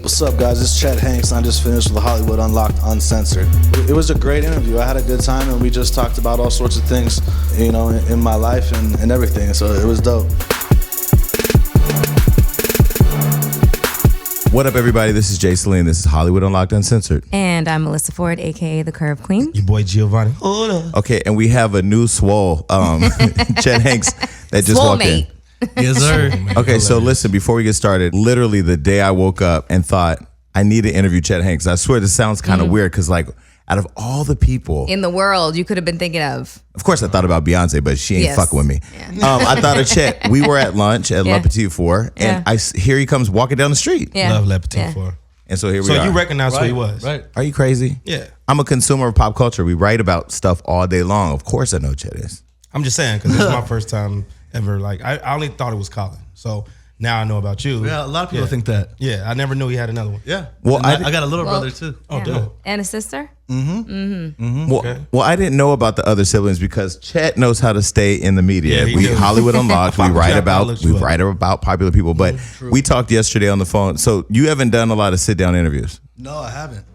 What's up, guys? It's Chet Hanks. I just finished with Hollywood Unlocked Uncensored. It was a great interview. I had a good time, and we just talked about all sorts of things, you know, in my life and everything. So it was dope. What up, everybody? This is Jay Celine. This is Hollywood Unlocked Uncensored. And I'm Melissa Ford, a.k.a. the Curve Queen. Your boy Giovanni. Hold on. Okay, and we have a new swole, Chet Hanks, that just walked in. Yes, sir. Okay, so listen, before we get started, literally the day I woke up and thought, I need to interview Chet Hanks. I swear this sounds kind of weird because, like, out of all the people in the world you could have been thinking of course I thought about Beyonce, but she ain't fucking with me. Yeah. I thought of Chet. We were at lunch at Le Petit Four, and here he comes walking down the street. Yeah. Love Le Petit Four. And so here we So are. you recognize who he was? Right. Are you crazy? Yeah. I'm a consumer of pop culture. We write about stuff all day long. Of course I know Chet is. I'm just saying, because this is my first time ever. Like, I only thought it was Colin. So now I know about you. Yeah, a lot of people think that. Yeah, I never knew he had another one. Yeah. Well, And I got a little brother too. Oh, dope. and a sister. Well, I didn't know about the other siblings because Chet knows how to stay in the media. Yeah, he We do. Hollywood Unlocked. We write about popular people. But True. we talked yesterday on the phone. So you haven't done a lot of sit down interviews. No, I haven't.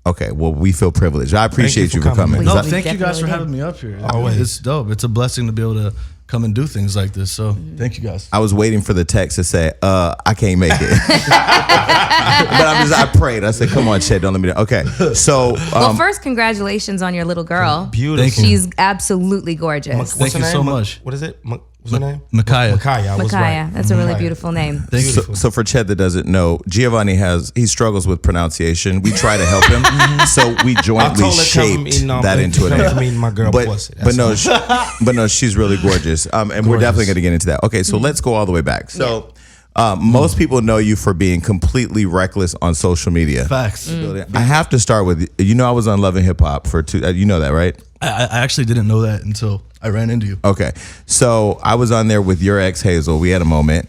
Okay, well, we feel privileged. I appreciate you for coming. No, We thank you guys for definitely having me up here. Always. It's dope. It's a blessing to be able to come and do things like this. So thank you guys. I was waiting for the text to say, I can't make it. But I prayed. I said, come on, Chet, don't let me down. Okay, so. Well, first, congratulations on your little girl. Beautiful. Thank you. She's absolutely gorgeous. What's Thank her you name? so much. What is it? What's her name? Micaiah. Micaiah. I was Micaiah. right. That's a really Micaiah. beautiful name. Thank you. So for Chet that doesn't know, Giovanni he struggles with pronunciation. We try to help him, so we jointly told her come shaped eating, that into an come name. to me, my girl pussy. But That's no, she's really gorgeous, and we're definitely going to get into that. Okay, so let's go all the way back. So most people know you for being completely reckless on social media. Facts. I have to start with I was on Love and Hip Hop for 2. You know that, right? I actually didn't know that until I ran into you. Okay, so I was on there with your ex Hazel. We had a moment.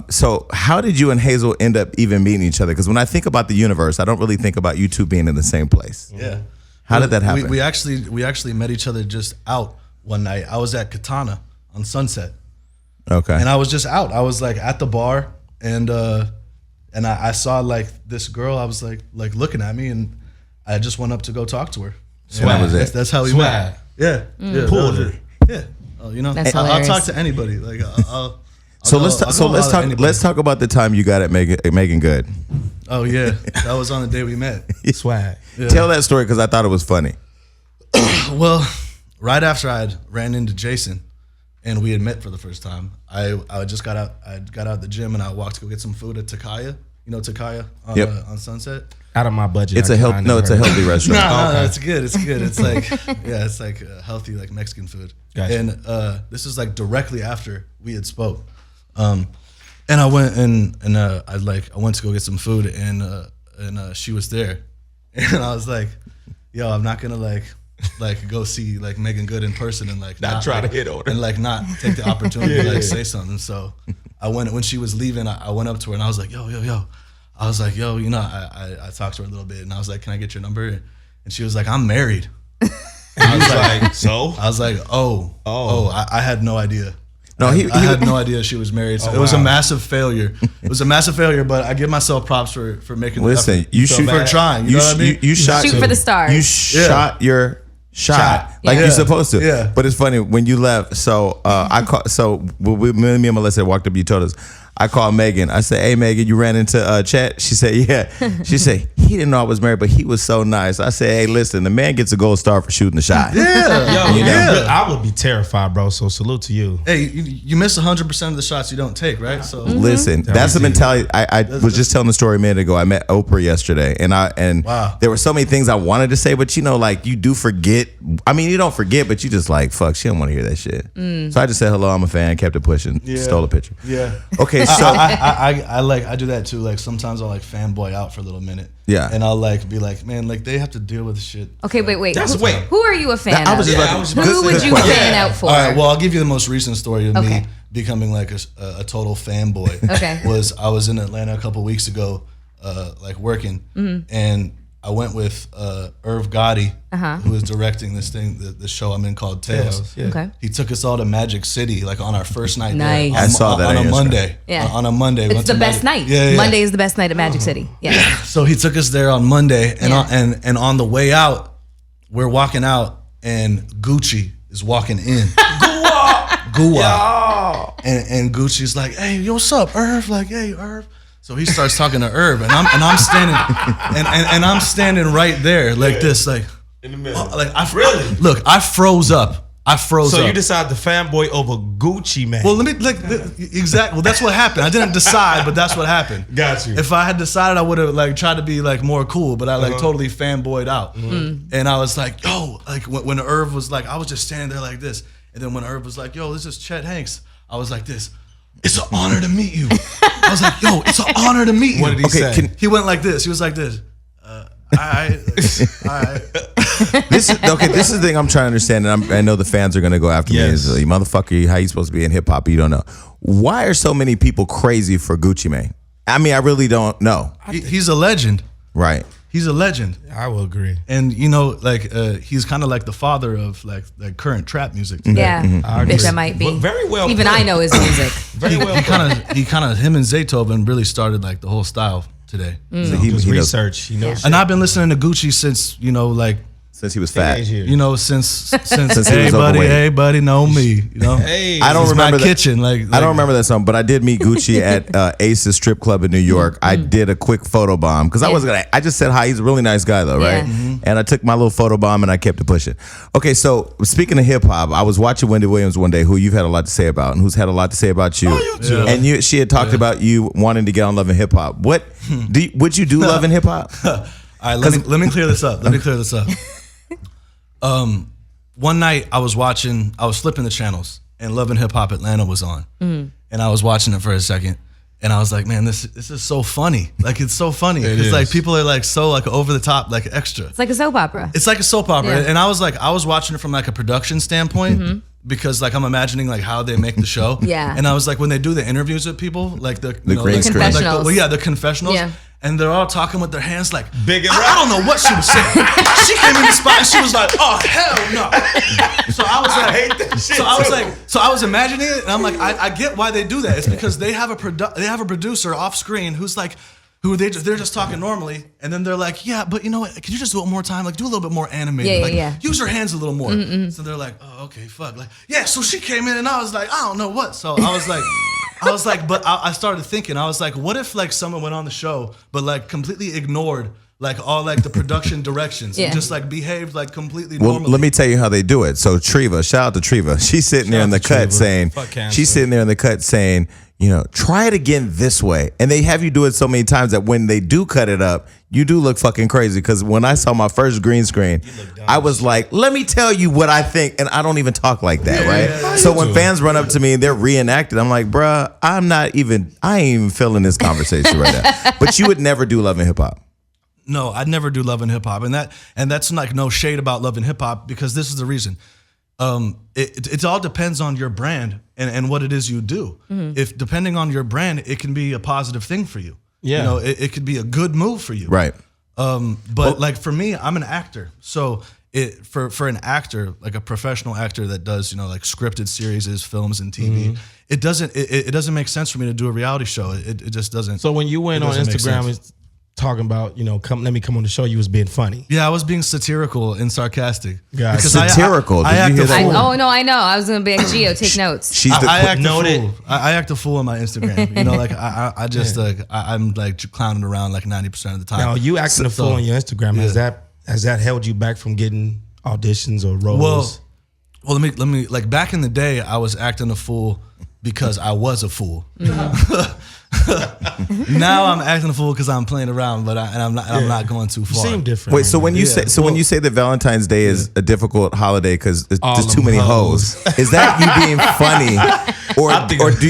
So how did you and Hazel end up even meeting each other? Because when I think about the universe, I don't really think about you two being in the same place. Yeah. How did that happen? We actually met each other just out one night. I was at Katana on Sunset. Okay. And I was just out. I was like at the bar and I saw like this girl. I was like looking at me, and I just went up to go talk to her. So that was it. That's how we Swag. met. Yeah. Yeah. Pulled that was her. it. Yeah. Oh, you know, That's I'll hilarious. talk to anybody. Like I'll Let's talk about the time you got at Megan Good. Oh yeah, that was on the day we met. Swag. Tell that story because I thought it was funny. Well, right after I had ran into Jason, and we had met for the first time, I just got out. I got out of the gym and I walked to go get some food at Takaya. You know Takaya on Sunset. Out of my budget. It's a healthy restaurant. No, it's good. It's good. It's like it's like healthy like Mexican food. Gotcha. And this is like directly after we had spoke. And I went and I went to go get some food and she was there, and I was like, yo, I'm not gonna like go see like Megan Good in person and like Not try to hit on her. and like not take the opportunity to like say something. So I went when she was leaving. I went up to her and I was like, yo. I was like, yo, you know, I talked to her a little bit and I was like, can I get your number? And she was like, I'm married. And I was like, so? I was like, I had no idea. No, I had no idea she was married. So it was a massive failure. It was a massive failure, but I give myself props for making the Listen, effort. you shoot for trying. You know what I mean? You shot Shoot for the stars. You shot your shot like Yeah. you're supposed to. Yeah. But it's funny when you left. So me and Melissa walked up. You told us. I called Megan. I said, hey, Megan, you ran into Chet? She said, yeah. She said, he didn't know I was married, but he was so nice. I said, hey, listen, the man gets a gold star for shooting the shot. Yeah. Yo, I would be terrified, bro. So salute to you. Hey, you miss 100% of the shots you don't take, right? So Listen, that's the mentality. I was just telling the story a minute ago. I met Oprah yesterday, and Wow. there were so many things I wanted to say, but you know, like you do forget. I mean, you don't forget, but you just like, fuck, she don't want to hear that shit. So I just said hello, I'm a fan, kept it pushing, stole a picture. Yeah. Okay, so I do that too. Like sometimes I'll like fanboy out for a little minute. Yeah. And I'll like be like, man, like they have to deal with shit. Okay, wait. Wait. Who are you a fan I was of? just Yeah, about I was to- about Who to would say you that. fan out for? All right. Well, I'll give you the most recent story of Okay. me becoming like a total fanboy. Okay. I was in Atlanta a couple weeks ago, like working, and I went with Irv Gotti, who is directing this thing, the show I'm in called Tales. Yeah. Okay. He took us all to Magic City, like on our first night Nice. there. I saw that on on a Instagram. Monday. Yeah. On a Monday. we It's went the to best Magic- night. Yeah, yeah. Monday is the best night at Magic City. Yeah. So he took us there on Monday, and Yeah. and on the way out, we're walking out, and Gucci is walking in. Gua. And Gucci's like, "Hey, yo, what's up, Irv?" Like, "Hey, Irv." So he starts talking to Irv, and I'm standing, and I'm standing right there, like this, like In the middle. like I froze up. I froze So up. you decided to fanboy over Gucci, man. Well, let me exactly. Well, that's what happened. I didn't decide, but that's what happened. Got you. If I had decided, I would have like tried to be like more cool, but I like totally fanboyed out. And I was like, yo, like when Irv was like, I was just standing there like this, and then when Irv was like, yo, this is Chet Hanks, I was like this. It's an honor to meet you. I was like, yo, it's an honor to meet you. What did he say? He went like this. He was like this. All right. This is the thing I'm trying to understand, and I know the fans are gonna go after me. Yes. Is you motherfucker, how you supposed to be in hip hop? You don't know. Why are so many people crazy for Gucci Mane? I mean, I really don't know. He's a legend. Right. He's a legend. I will agree. And you know, like he's kind of like the father of like current trap music. today. Yeah. I agree. Bitch, I might be. But very well Even put. I know his music. Very well. He kind of him and Zaytoven really started like the whole style today. So He was knows- research. He knows. And I've been listening to Gucci since like since he was fat. Teenage years. since he was hey overweight. buddy know me. Hey, I don't It's remember my that. kitchen. Like I don't remember that song, but I did meet Gucci at Ace's strip club in New York. I did a quick photo bomb because I wasn't gonna. I just said hi. He's a really nice guy though, right? Yeah. And I took my little photo bomb and I kept it pushing. Okay, so speaking of hip hop, I was watching Wendy Williams one day, who you've had a lot to say about, and who's had a lot to say about you. too. And she had talked about you wanting to get on Love and Hip Hop. What would you do Love and Hip Hop? All right, let me clear this up. One night I was flipping the channels, and Love and Hip Hop Atlanta was on, and I was watching it for a second, and I was like, man, this is so funny. Like it's so funny. It's is. like people are like so like over the top, like extra. It's like a soap opera. It's like a soap opera, Yeah. and I was watching it from like a production standpoint because like I'm imagining like how they make the show. Yeah. And I was like, when they do the interviews with people, like the green like, screen. like Confessionals. the confessionals. Yeah. And they're all talking with their hands like Big and I don't know what she was saying. She came in the spot and she was like, "Oh hell no!" So I was like, hate that shit so I was imagining it, and I'm like, I get why they do that. It's because they have a producer off screen who's like, they're just talking normally, and then they're like, "Yeah, but you know what? Can you just do it one more time? Like do a little bit more animated. Yeah, like yeah. use your hands a little more." So they're like, "Oh, okay, fuck." Like, yeah. So she came in, and I was like, I don't know what. So I was like, but I started thinking, I was like, what if like someone went on the show, but like completely ignored like all like the production directions Yeah. and just like behaved like completely Well, normally. let me tell you how they do it. So Treva, shout out to Treva. She's sitting there in the cut saying, Fuck cancer. she's sitting there in the cut saying, try it again this way. And they have you do it so many times that when they do cut it up, you do look fucking crazy. Because when I saw my first green screen, I was like, let me tell you what I think. And I don't even talk like that, right? So when fans run up to me and they're reenacted, I'm like, bruh, I ain't even feeling this conversation right now. But you would never do Love and Hip Hop. No, I'd never do Love and Hip Hop, and that's like no shade about Love and Hip Hop because this is the reason. It all depends on your brand and what it is you do. If depending on your brand, it can be a positive thing for you. Yeah. It could be a good move for you. Right. But like for me, I'm an actor, so for an actor, like a professional actor that does like scripted series, films, and TV, it doesn't make sense for me to do a reality show. It just doesn't. So when you went it on doesn't make Instagram sense. and talking about, let me come on the show, you was being funny. Yeah, I was being satirical and sarcastic. Gotcha. Because Satirical. Did you act hear a that? fool. Oh no, I know. I was gonna be like Gio, take notes. She's the I act a noted. fool. I act a fool on my Instagram. Like I just I'm like clowning around like 90% of the time. Now, you acting a fool on your Instagram, has that held you back from getting auditions or roles? Well, let me like back in the day, I was acting a fool because I was a fool. Now I'm acting a fool because I'm playing around, but I'm not going too You far. seem different. Wait, so when you Yeah, when you say that Valentine's Day is a difficult holiday because All there's too them many hoes. hoes, is that you being funny,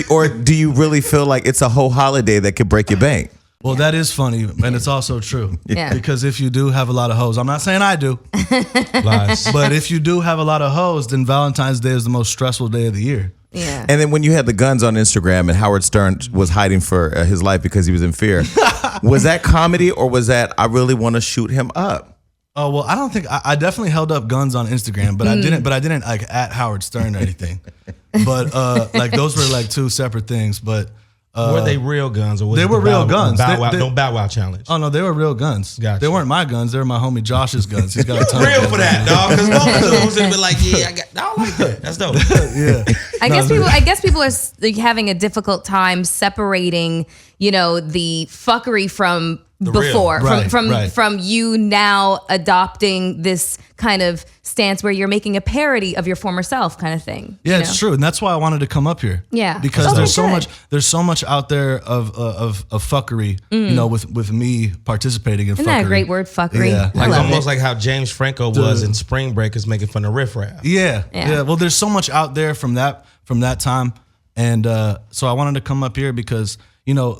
or do you really feel like it's a whole holiday that could break your bank? Well, that is funny, and it's also true. Yeah. Because if you do have a lot of hoes, I'm not saying I do, Lies. but if you do have a lot of hoes, then Valentine's Day is the most stressful day of the year. Yeah. And then when you had the guns on Instagram and Howard Stern was hiding for his life because he was in fear, was that comedy or was that I really want to shoot him up? Oh well, I don't think I definitely held up guns on Instagram, but I didn't like at Howard Stern or anything. But like those were like two separate things. But were they real guns or was they it were real guns? Don't bow wow challenge. Oh no, they were real guns. Gotcha. They weren't my guns. They were my homie Josh's guns. He's got a ton Real of guns. for that, dog. Because most of those would be like, yeah, I don't like that. That's dope. Yeah. I guess people are like, having a difficult time separating, the fuckery from before, Right. from you now adopting this kind of stance where you're making a parody of your former self, kind of thing. Yeah, it's true, and that's why I wanted to come up here. Yeah. because Okay, there's so much out there of fuckery, with me participating in Isn't fuckery. that a great word, fuckery? Yeah. I Like love almost it. like how James Franco was in Spring Breakers making fun of Riff Raff. Yeah. Yeah. Well, there's so much out there from that time, and so I wanted to come up here because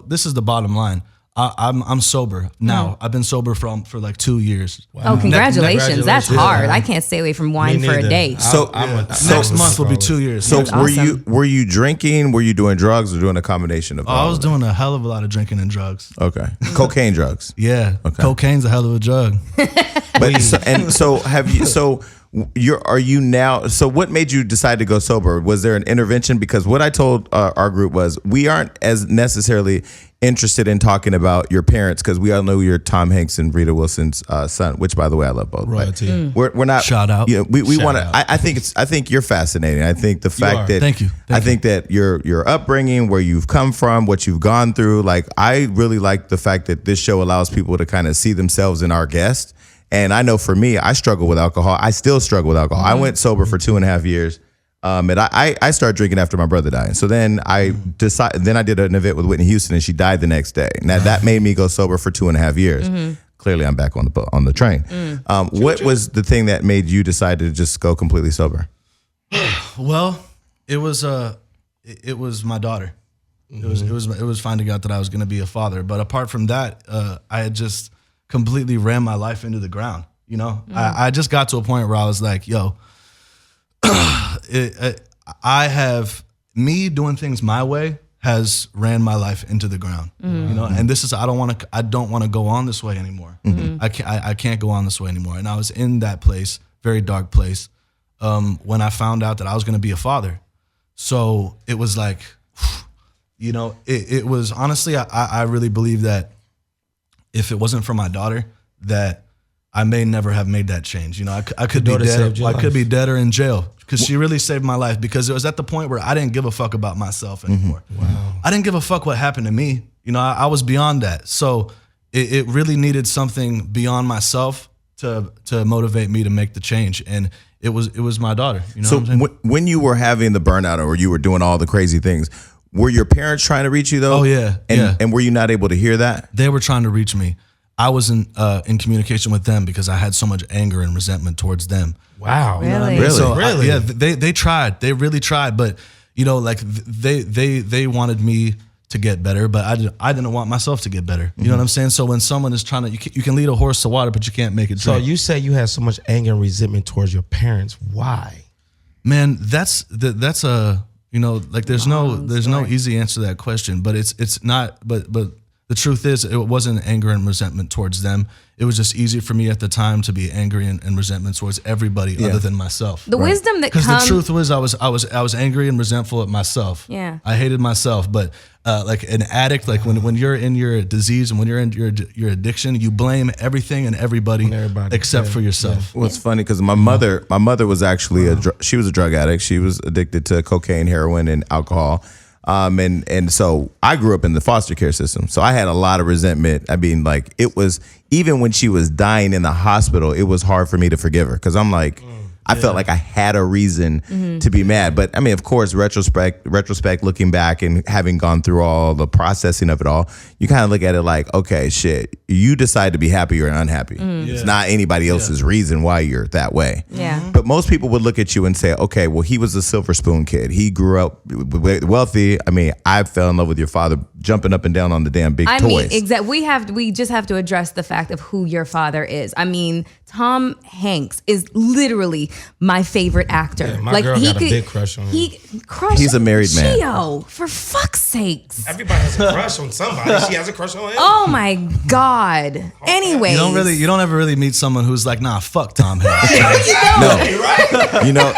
this is the bottom line. I'm sober now. I've been sober for like 2 years. Oh, congratulations. That's congratulations. hard. Yeah. I can't stay away from wine Me for a neither. day. So- Next month will be 2 years. So That's were awesome. you drinking? Were you doing drugs or doing a combination of I all was of them? doing a hell of a lot of drinking and drugs. Okay. Cocaine drugs. Yeah. Okay. Cocaine's a hell of a drug. But are you now? So what made you decide to go sober? Was there an intervention? Because what I told our group was we aren't as necessarily interested in talking about your parents because we all know you're Tom Hanks and Rita Wilson's son, which by the way I love both. Royalty. We're not Shout out. We Shout want to. out. I think you're fascinating. I think the fact are. that Thank you. I think that your upbringing, where you've come from, what you've gone through. Like I really like the fact that this show allows people to kind of see themselves in our guest. And I know for me, I struggle with alcohol. I still struggle with alcohol. I went sober for 2.5 years. And I started drinking after my brother died. So then I did an event with Whitney Houston and she died the next day. Now that made me go sober for 2.5 years. Clearly I'm back on the train. What was the thing that made you decide to just go completely sober? Well, it was my daughter. It was finding out that I was going to be a father. But apart from that, I had just completely ran my life into the ground. I just got to a point where I was like, yo, I have me doing things my way has ran my life into the ground. And this is I don't want to go on this way anymore. I can't go on this way anymore. And I was in that place, very dark place, when I found out that I was going to be a father. So it was like, it was honestly, I really believe that if it wasn't for my daughter, that I may never have made that change. I could be daughter dead. saved your I could life. be dead or in jail because she really saved my life. Because it was at the point where I didn't give a fuck about myself anymore. Wow. I didn't give a fuck what happened to me. I was beyond that. So it really needed something beyond myself to motivate me to make the change. And it was my daughter. So what I'm saying? when you were having the burnout or you were doing all the crazy things, were your parents trying to reach you though? Oh, yeah, And, yeah. and were you not able to hear that? They were trying to reach me. I was in communication with them because I had so much anger and resentment towards them. Wow. Really? Really? So Really? yeah, they tried. They really tried, but they wanted me to get better, but I didn't want myself to get better. You know what I'm saying? So when someone is trying to, you can lead a horse to water, but you can't make it So drink. you say you had so much anger and resentment towards your parents. Why? Man, that's a there's no easy answer to that question, but it's not. But the truth is, it wasn't anger and resentment towards them. It was just easy for me at the time to be angry and resentment towards everybody other than myself. The wisdom that Because comes. the truth was, I was angry and resentful at myself. Yeah. I hated myself. But like an addict, like when you're in your disease and when you're in your addiction, you blame everything and everybody, except for yourself. Well, it's funny because my mother was actually she was a drug addict. She was addicted to cocaine, heroin, and alcohol. And so I grew up in the foster care system. So I had a lot of resentment. I mean, like it was, even when she was dying in the hospital, it was hard for me to forgive her. Cause I'm like, I felt like I had a reason to be mad. But I mean, of course, retrospect, looking back and having gone through all the processing of it all, you kind of look at it like, okay, shit, you decide to be happy or unhappy. It's not anybody else's reason why you're that way. Yeah. But most people would look at you and say, okay, well, he was a silver spoon kid. He grew up wealthy. I mean, I fell in love with your father jumping up and down on the damn big toys. We just have to address the fact of who your father is. I mean, Tom Hanks is literally my favorite actor. Yeah, my girl got a big crush on him. He's a married man. Gio, for fuck's sakes. Everybody has a crush on somebody. She has a crush on him. Oh my God. Anyways. You don't ever really meet someone who's like, nah, fuck Tom Hanks. No, you know,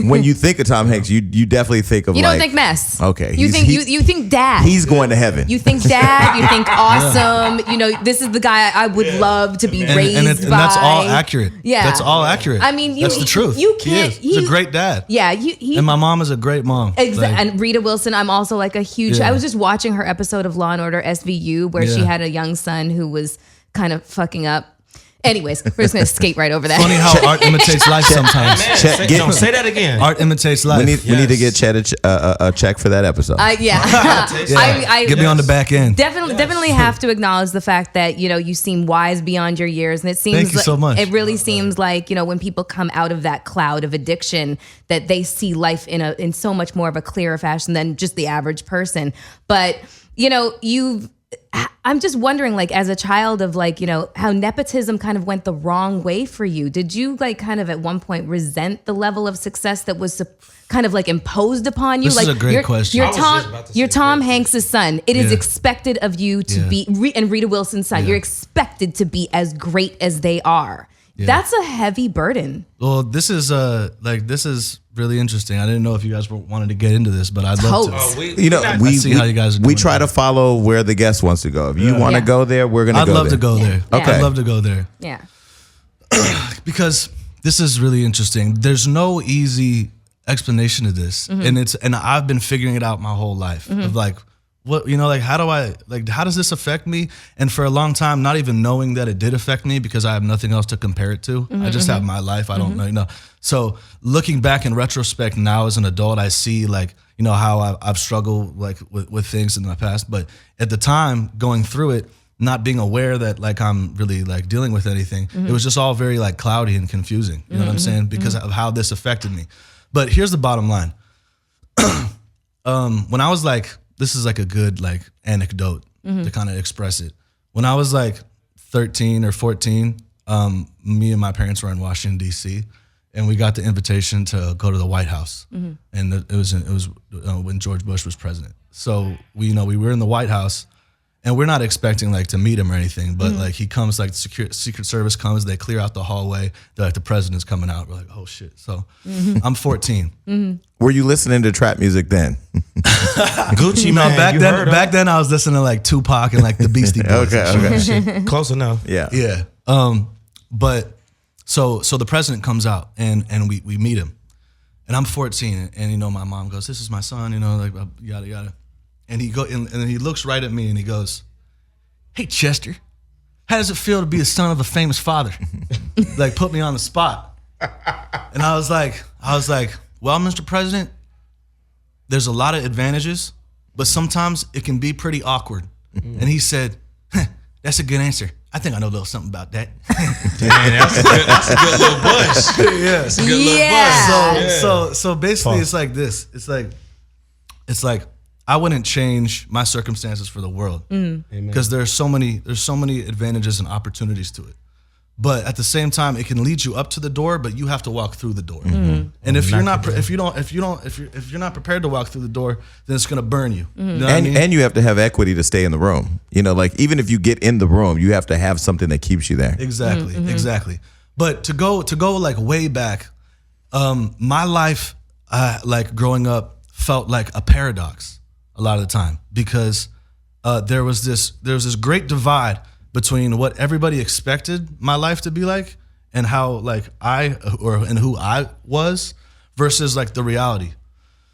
when you think of Tom Hanks, you definitely think of You like, don't think mess. Okay, You think dad. He's going to heaven. You think dad. You think awesome. You know, this is the guy I would love to be raised and by. that's all accurate. Yeah, that's all accurate. I mean, that's the truth. You can't. He's a great dad. Yeah, and my mom is a great mom. And Rita Wilson, I'm also like a huge. Yeah. I was just watching her episode of Law and Order SVU where she Yeah. had a young son who was kind of fucking up. Anyways, we're just gonna skate right over that. Funny how art imitates life sometimes. Don't say that again. Art imitates life. We need to get Chet a check for that episode. I Get me on the back end. Definitely have to acknowledge the fact that, you know, you seem wise beyond your years, and it seems Thank you so much. It really seems like, you know, when people come out of that cloud of addiction, that they see life in so much more of a clearer fashion than just the average person. But, you know, I'm just wondering, like, as a child of, like, you know, how nepotism kind of went the wrong way for you. Did you, like, kind of at one point resent the level of success that was kind of like imposed upon you? This like, is a great question. You're Tom Hanks' son. It is expected of you to be, and Rita Wilson's son. Yeah. You're expected to be as great as they are. Yeah. That's a heavy burden. Well, this is really interesting. I didn't know if you guys wanted to get into this, but I'd love to. We see how you guys are doing we try to follow where the guest wants to go. If you want to Yeah. go there, we're gonna I'd go love there. to go there. Yeah. Okay. I'd love to go there Yeah. because this is really interesting. There's no easy explanation to this, and I've been figuring it out my whole life of like, what, you know, like, how does this affect me? And for a long time, not even knowing that it did affect me because I have nothing else to compare it to. I just have my life. I don't know, you know. So looking back in retrospect now as an adult, I see, like, you know, how I've struggled, like, with things in my past. But at the time, going through it, not being aware that, like, I'm really, like, dealing with anything, it was just all very, like, cloudy and confusing. You know what I'm saying? Because of how this affected me. But here's the bottom line. When I was like, this is like a good, like, anecdote to kind of express it. When I was like 13 or 14, me and my parents were in Washington, D.C., and we got the invitation to go to the White House. And it was when George Bush was president. So we were in the White House, and we're not expecting, like, to meet him or anything, but like, he comes, like, the Secret Service comes, they clear out the hallway, they're like, the president's coming out. We're like, oh shit. So I'm 14. Were you listening to trap music then? Gucci man. Back then I was listening to, like, Tupac and, like, the Beastie Boys. Okay. Close enough. Yeah. Yeah. But so the president comes out and we meet him, and I'm 14, and, you know, my mom goes, this is my son, you know, like, yada yada. And then he looks right at me and he goes, hey, Chester, how does it feel to be the son of a famous father? Like, put me on the spot. And I was like, well, Mr. President, there's a lot of advantages, but sometimes it can be pretty awkward. And he said, that's a good answer. I think I know a little something about that. That's a good little bush. Yeah. That's a good little bush. So basically, it's like this. It's like I wouldn't change my circumstances for the world, because there's so many advantages and opportunities to it. But at the same time, it can lead you up to the door, but you have to walk through the door. And if you're not prepared to walk through the door, then it's gonna burn you. You know what I mean? And you have to have equity to stay in the room. You know, like, even if you get in the room, you have to have something that keeps you there. Exactly. But to go like way back, my life, like, growing up, felt like a paradox a lot of the time, because there was this great divide between what everybody expected my life to be like and how, like, and who I was versus, like, the reality.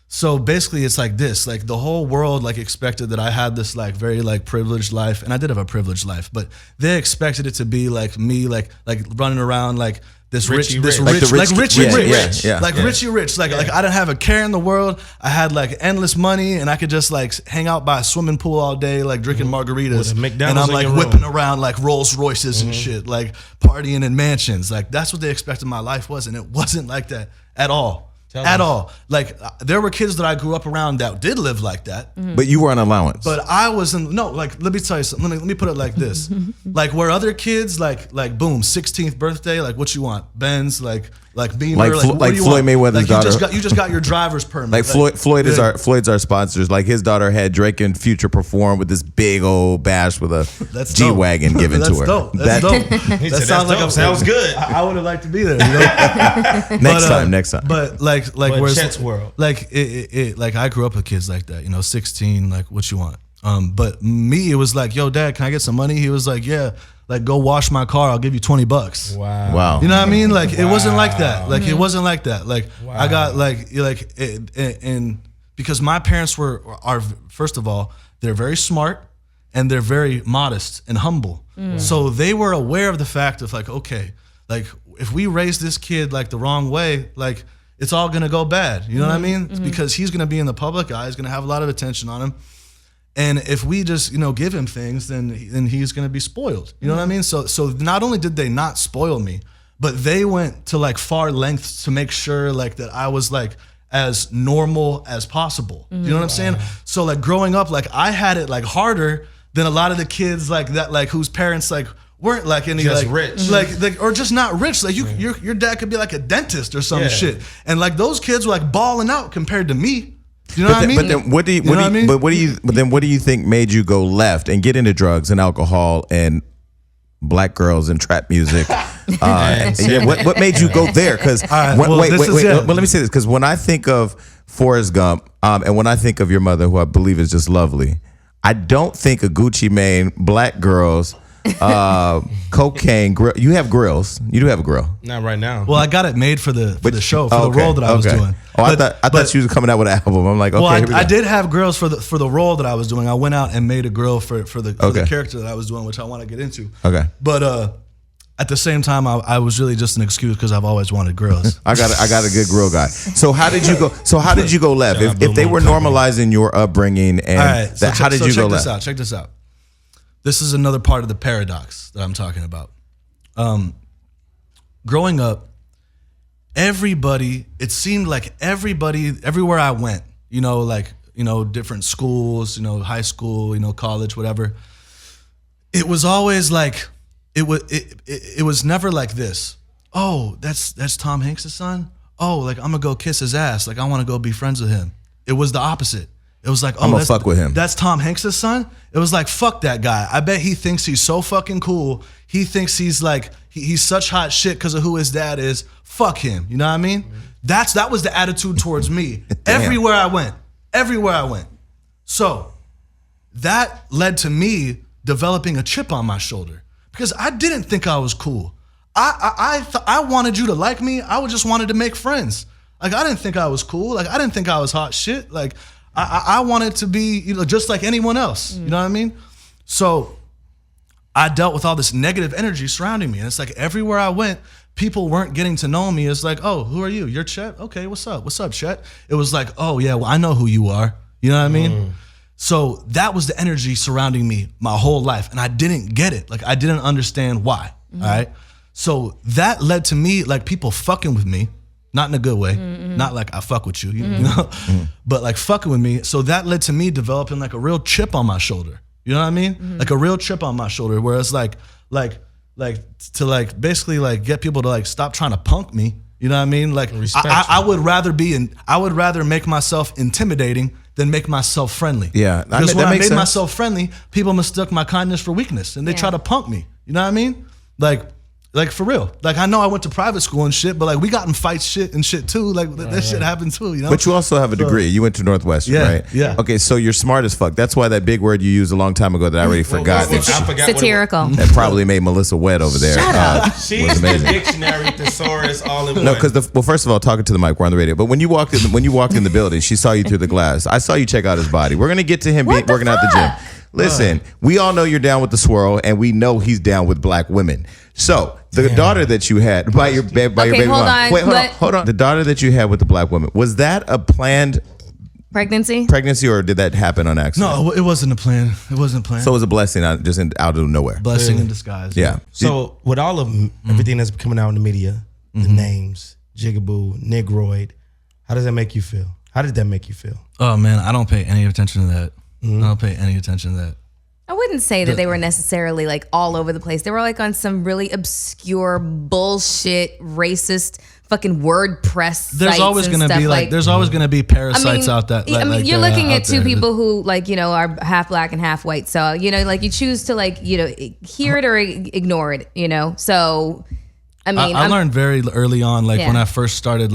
So basically, it's like this, like, the whole world, like, expected that I had this, like, very, like, privileged life, and I did have a privileged life, but they expected it to be like me, like running around like this Richie Rich. Like Richie Rich. Like I didn't have a care in the world. I had, like, endless money, and I could just, like, hang out by a swimming pool all day, like, drinking margaritas, and I'm, like, whipping around, like, Rolls Royces and shit, like, partying in mansions. Like, that's what they expected my life was, and it wasn't like that at all. at all. Like there were kids that I grew up around that did live like that. But you were on allowance. But I wasn't. No, like let me tell you something. Let me put it like this. Like where other kids like boom, 16th birthday. Like what you want? Benz. Like Beamer. Like Floyd Mayweather's daughter. You just got your driver's permit. Like Floyd's our sponsors. Like his daughter had Drake and Future perform with this big old bash with a G-Wagon given to her. Dope. That's dope. That sounds good. I would have liked to be there. You know? Next time. But like where's Chet's world. Like it like I grew up with kids like that. 16. Like what you want? But me, it was like, yo, Dad, can I get some money? He was like, yeah. Like go wash my car. I'll give you $20. Wow. You know what I mean? Like it wasn't like that. Like it wasn't like that. Like I got and because my parents are first of all, they're very smart and they're very modest and humble. So they were aware of the fact of like, okay, like if we raise this kid like the wrong way, like it's all gonna go bad. You know what I mean? It's because he's gonna be in the public eye. He's gonna have a lot of attention on him. And if we just, give him things, then he's going to be spoiled. You know what I mean? So not only did they not spoil me, but they went to like far lengths to make sure like that I was like as normal as possible. You know what I'm saying? So like growing up, like I had it like harder than a lot of the kids like that, like whose parents like weren't like any just like rich, like or just not rich. Like your dad could be like a dentist or some shit, and like those kids were like balling out compared to me. You know what I mean? But then what do you think made you go left and get into drugs and alcohol and black girls and trap music? What made you go there? Because let me say this. Because when I think of Forrest Gump and when I think of your mother, who I believe is just lovely, I don't think of Gucci Mane, black girls, cocaine, grill. You have grills. You do have a grill. Not right now. Well, I got it made for the show, for the role that I was doing. Oh, I thought you was coming out with an album. I'm like, okay. Well, I did have grills for the role that I was doing. I went out and made a grill for the character that I was doing, which I want to get into. Okay. But at the same time, I was really just an excuse because I've always wanted grills. I got a good grill guy. So how did you go? left? If they were normalizing your upbringing and how did you go left? Check this out. This is another part of the paradox that I'm talking about. Growing up, it seemed like everybody, everywhere I went, different schools, high school, college, whatever. It was always like, it was never like this. Oh, that's Tom Hanks' son? Oh, like I'm gonna go kiss his ass. Like I wanna go be friends with him. It was the opposite. It was like, I'm gonna fuck with him. That's Tom Hanks' son? It was like, fuck that guy. I bet he thinks he's so fucking cool. He thinks he's like, he's such hot shit because of who his dad is. Fuck him. You know what I mean? That was the attitude towards me. Everywhere I went. So that led to me developing a chip on my shoulder because I didn't think I was cool. I wanted you to like me. I just wanted to make friends. Like I didn't think I was cool. Like I didn't think I was hot shit. Like I wanted to be, just like anyone else. You know what I mean? So I dealt with all this negative energy surrounding me. And it's like everywhere I went, people weren't getting to know me. It's like, oh, who are you? You're Chet? Okay, what's up? What's up, Chet? It was like, oh yeah, well, I know who you are. You know what I mean? So that was the energy surrounding me my whole life. And I didn't get it. Like I didn't understand why. All right. So that led to me, like people fucking with me. Not in a good way. Not like I fuck with you, you know? But like fucking with me. So that led to me developing like a real chip on my shoulder. You know what I mean? Like a real chip on my shoulder where it's like to like basically like get people to like stop trying to punk me. You know what I mean? Like I would rather make myself intimidating than make myself friendly. Yeah. Because when I made myself friendly, people mistook my kindness for weakness and they try to punk me. You know what I mean? Like for real. Like I know I went to private school and shit, but like we got in fights shit too. Like that shit happened too, you know? But you also have a degree. You went to Northwestern, right? Yeah. Okay, so you're smart as fuck. That's why that big word you used a long time ago that I already forgot. Satirical. That probably made Melissa wet over there. Shut up. She's the dictionary thesaurus all in one. No, because first of all, talking to the mic, we're on the radio. But when you walked in the building, she saw you through the glass. I saw you check out his body. We're gonna get to him working out the gym. Listen, we all know you're down with the swirl, and we know he's down with black women. So the daughter that you had by your baby mom. Wait, hold on. The daughter that you had with the black woman, was that a planned pregnancy, or did that happen on accident? No, it wasn't a plan. It wasn't planned. So it was a blessing, out of nowhere. Blessing in disguise. Yeah. So with all of everything that's coming out in the media, the names, Jigaboo, Negroid, How does that make you feel? How did that make you feel? Oh man, I don't pay any attention to that. I don't pay any attention to that. I wouldn't say that they were necessarily like all over the place. They were like on some really obscure bullshit, racist fucking WordPress. There's always going to be like there's always going to be parasites out that. You're looking at two people who like, you know, are half black and half white. So, you know, like you choose to like, you know, hear it or ignore it, you know? So, I mean, I learned very early on, like when I first started,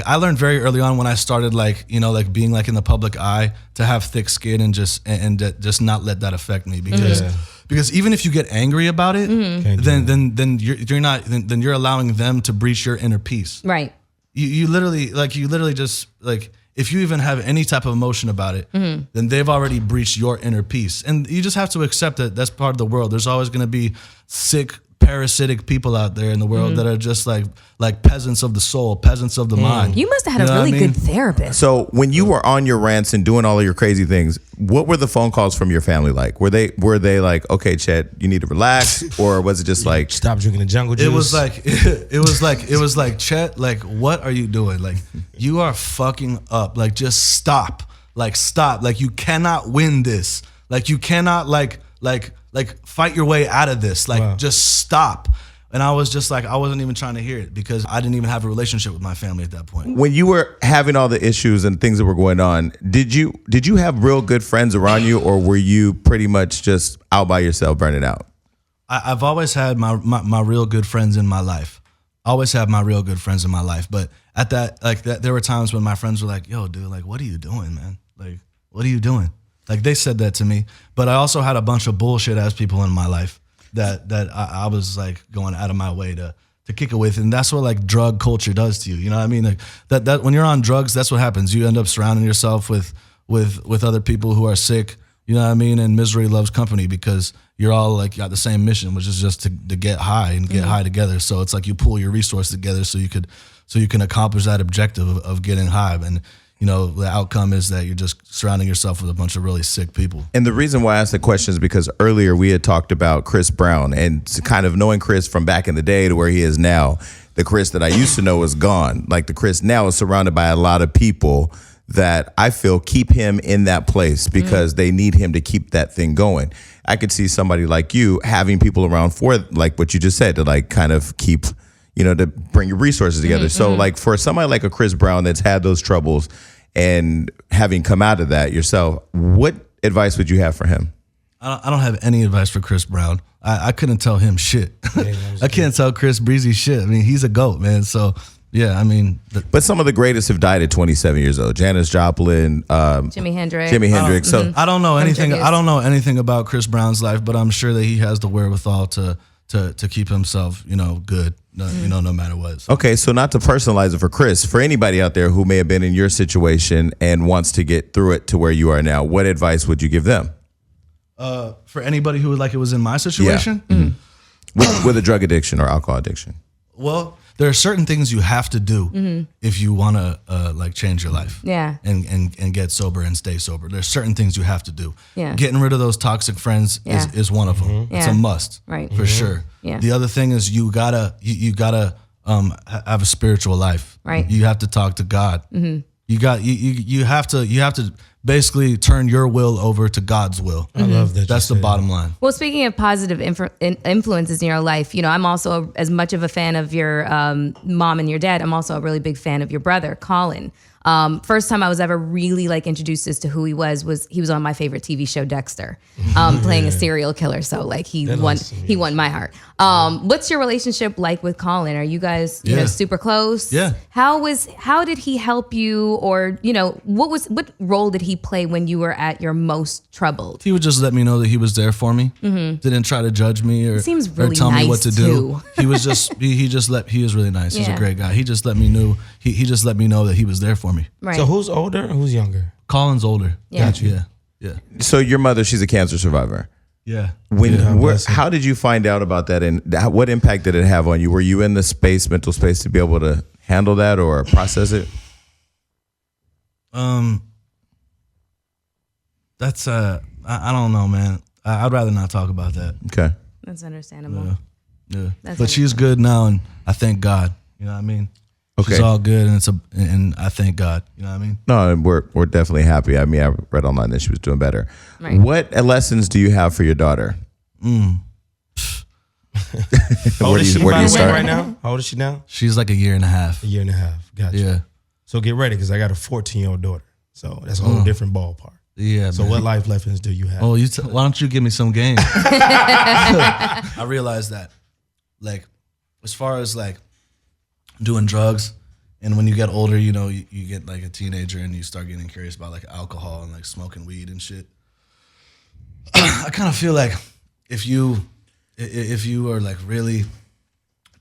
I learned very early on when I started, like, you know, like being like in the public eye, to have thick skin and just not let that affect me, because even if you get angry about it, then you're allowing them to breach your inner peace. Right. You literally just like, if you even have any type of emotion about it, then they've already breached your inner peace. And you just have to accept that that's part of the world. There's always going to be sick, parasitic people out there in the world that are just like peasants of the soul, peasants of the mind. You must have had a really good therapist. So when you were on your rants and doing all of your crazy things, what were the phone calls from your family like? Were they like, okay, Chet, you need to relax, or was it just like stop drinking the jungle juice? It was like Chet, like, what are you doing? Like, you are fucking up. Like, just stop. Like, stop. Like, you cannot win this. Like, you cannot like fight your way out of this. Like, just stop. And I was just like, I wasn't even trying to hear it, because I didn't even have a relationship with my family at that point. when you were having all the issues and things that were going on, did you have real good friends around you, or were you pretty much just out by yourself burning out? I've always had my real good friends in my life. Always have my real good friends in my life. But at that, there were times when my friends were like, yo, dude, like, what are you doing, man? Like, what are you doing? Like, they said that to me. But I also had a bunch of bullshit ass people in my life that I was like going out of my way to kick it with. And that's what like drug culture does to you. You know what I mean? Like that when you're on drugs, that's what happens. You end up surrounding yourself with other people who are sick. You know what I mean? And misery loves company, because you're all like got the same mission, which is just to get high and get high together. So it's like you pool your resources together so you can accomplish that objective of getting high. And you know, the outcome is that you're just surrounding yourself with a bunch of really sick people. And the reason why I asked the question is because earlier we had talked about Chris Brown, and kind of knowing Chris from back in the day to where he is now. The Chris that I used to know is gone. Like, the Chris now is surrounded by a lot of people that I feel keep him in that place because they need him to keep that thing going. I could see somebody like you having people around for, like what you just said, to like kind of keep, you know, to bring your resources together. So like for somebody like a Chris Brown that's had those troubles and having come out of that yourself, what advice would you have for him? I don't have any advice for Chris Brown. I couldn't tell him shit. I can't tell Chris Breezy shit. I mean, he's a GOAT, man. So yeah, I mean. But some of the greatest have died at 27 years old. Janis Joplin, Jimi Hendrix. So I don't know anything. I don't know anything about Chris Brown's life, but I'm sure that he has the wherewithal to keep himself, you know, good. You know, no matter what. Okay, so not to personalize it for Chris, for anybody out there who may have been in your situation and wants to get through it to where you are now, what advice would you give them? For anybody who like it was in my situation, with a drug addiction or alcohol addiction. Well, there are certain things you have to do if you want to like change your life. Yeah. And get sober and stay sober. There's certain things you have to do. Yeah. Getting rid of those toxic friends is one of them. It's a must. Right. For sure. Yeah. The other thing is you gotta have a spiritual life. Right. You have to talk to God. You have to basically turn your will over to God's will. I love that. That's the bottom line. Well, speaking of positive influences in your life, you know, I'm also as much of a fan of your mom and your dad. I'm also a really big fan of your brother, Colin. First time I was ever really like introduced as to who he was he was on my favorite TV show, Dexter, playing a serial killer. So like he won my heart. What's your relationship like with Colin? Are you guys, you know, super close? Yeah. How did he help you, or, you know, what role did he play when you were at your most troubled? He would just let me know that he was there for me. Didn't try to judge me or tell me what to do. He was just he is really nice. He's a great guy. He just let me know that he was there for me. Right. So who's older and who's younger? Colin's older. Yeah. Gotcha. Yeah. So your mother, she's a cancer survivor. Yeah. How did you find out about that, and what impact did it have on you? Were you in the mental space to be able to handle that or process it? That's I don't know, man. I'd rather not talk about that. Okay. That's understandable. Yeah. But she's good now, and I thank God. You know what I mean? Okay. She's all good, and I thank God. You know what I mean? No, and we're definitely happy. I mean, I read online that she was doing better. Right. What lessons do you have for your daughter? How old is she, where do by you the way, start? right now? How old is she now? She's like a year and a half. A year and a half. Gotcha. Yeah. So get ready, because I got a 14-year-old daughter. So that's a whole different ballpark. Yeah. So man. what life lessons do you have? Oh, why don't you give me some game? I realized that, like, as far as like doing drugs, and when you get older, you know, you get like a teenager and you start getting curious about like alcohol and like smoking weed and shit. I kind of feel like if you are like really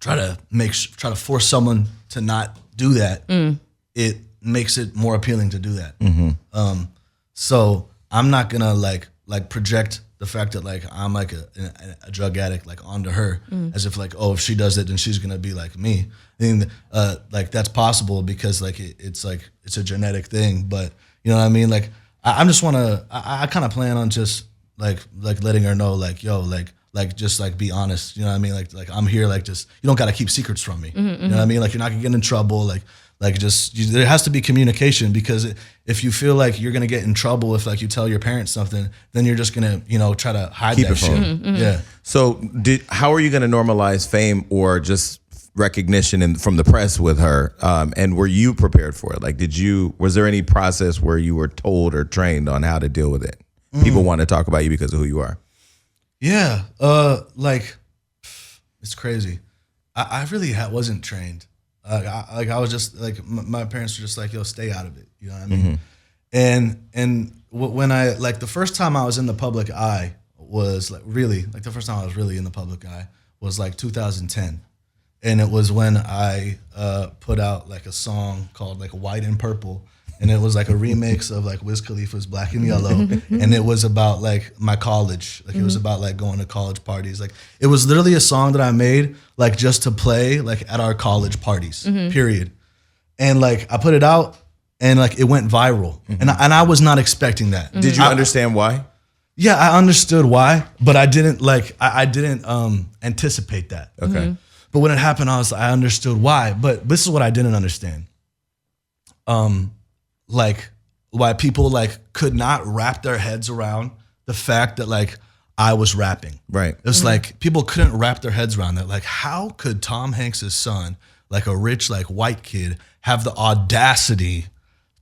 try to force someone to not do that, it makes it more appealing to do that. So I'm not gonna like project the fact that like I'm like a drug addict like onto her as if like, oh, if she does it then she's gonna be like me. I mean, like that's possible because like it's a genetic thing, but you know what I mean? Like I just wanna I kind of plan on just like letting her know like, yo, like just like be honest, you know what I mean? Like I'm here, like just you don't gotta keep secrets from me. You know what I mean? Like you're not gonna get in trouble, there has to be communication, because if you feel like you're gonna get in trouble if like you tell your parents something, then you're just gonna, you know, try to hide Keep that it from shit. them. Yeah. So how are you going to normalize fame or just recognition from the press with her? And were you prepared for it? Like, was there any process where you were told or trained on how to deal with it? People want to talk about you because of who you are. Yeah. Like it's crazy. I really wasn't trained. I was just like, my parents were just like, yo, stay out of it. You know what I mean? And when I, like the first time I was in the public eye was like really, like the first time I was really in the public eye was like 2010. And it was when I put out like a song called like White and Purple. And it was like a remix of like Wiz Khalifa's Black and Yellow. And it was about like my college. Like it was about like going to college parties. Like it was literally a song that I made like just to play like at our college parties, period. And like I put it out and like it went viral. And I was not expecting that. Did you understand why? Yeah, I understood why, but I didn't like, I didn't anticipate that. Okay. But when it happened, I understood why. But this is what I didn't understand. Like why people like could not wrap their heads around the fact that like I was rapping. Right. It was like people couldn't wrap their heads around that. Like, how could Tom Hanks' son, like a rich like white kid, have the audacity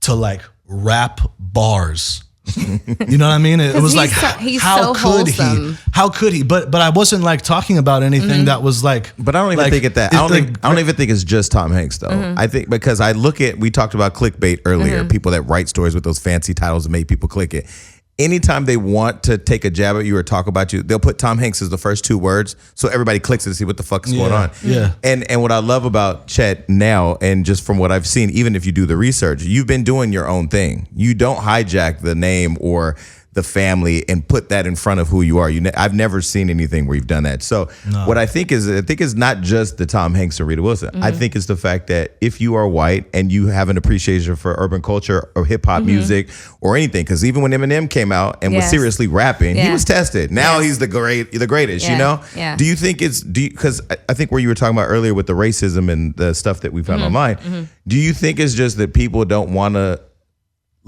to like rap bars? You know what I mean? It was like, how could he? How could he? But I wasn't like talking about anything that was like. But I don't even like, think at that. I don't even think it's just Tom Hanks though. I think because we talked about clickbait earlier. People that write stories with those fancy titles that make people click it. Anytime they want to take a jab at you or talk about you, they'll put Tom Hanks as the first two words, so everybody clicks it to see what the fuck is going on. Yeah. And what I love about Chet now, and just from what I've seen, even if you do the research, you've been doing your own thing. You don't hijack the name or the family and put that in front of who you are. I've never seen anything where you've done that. So what I think is not just the Tom Hanks or Rita Wilson. I think it's the fact that if you are white and you have an appreciation for urban culture or hip hop music or anything, because even when Eminem came out and was seriously rapping, he was tested. Now he's the greatest. You know. Yeah. Do you think because I think where you were talking about earlier with the racism and the stuff that we found online, do you think it's just that people don't want to?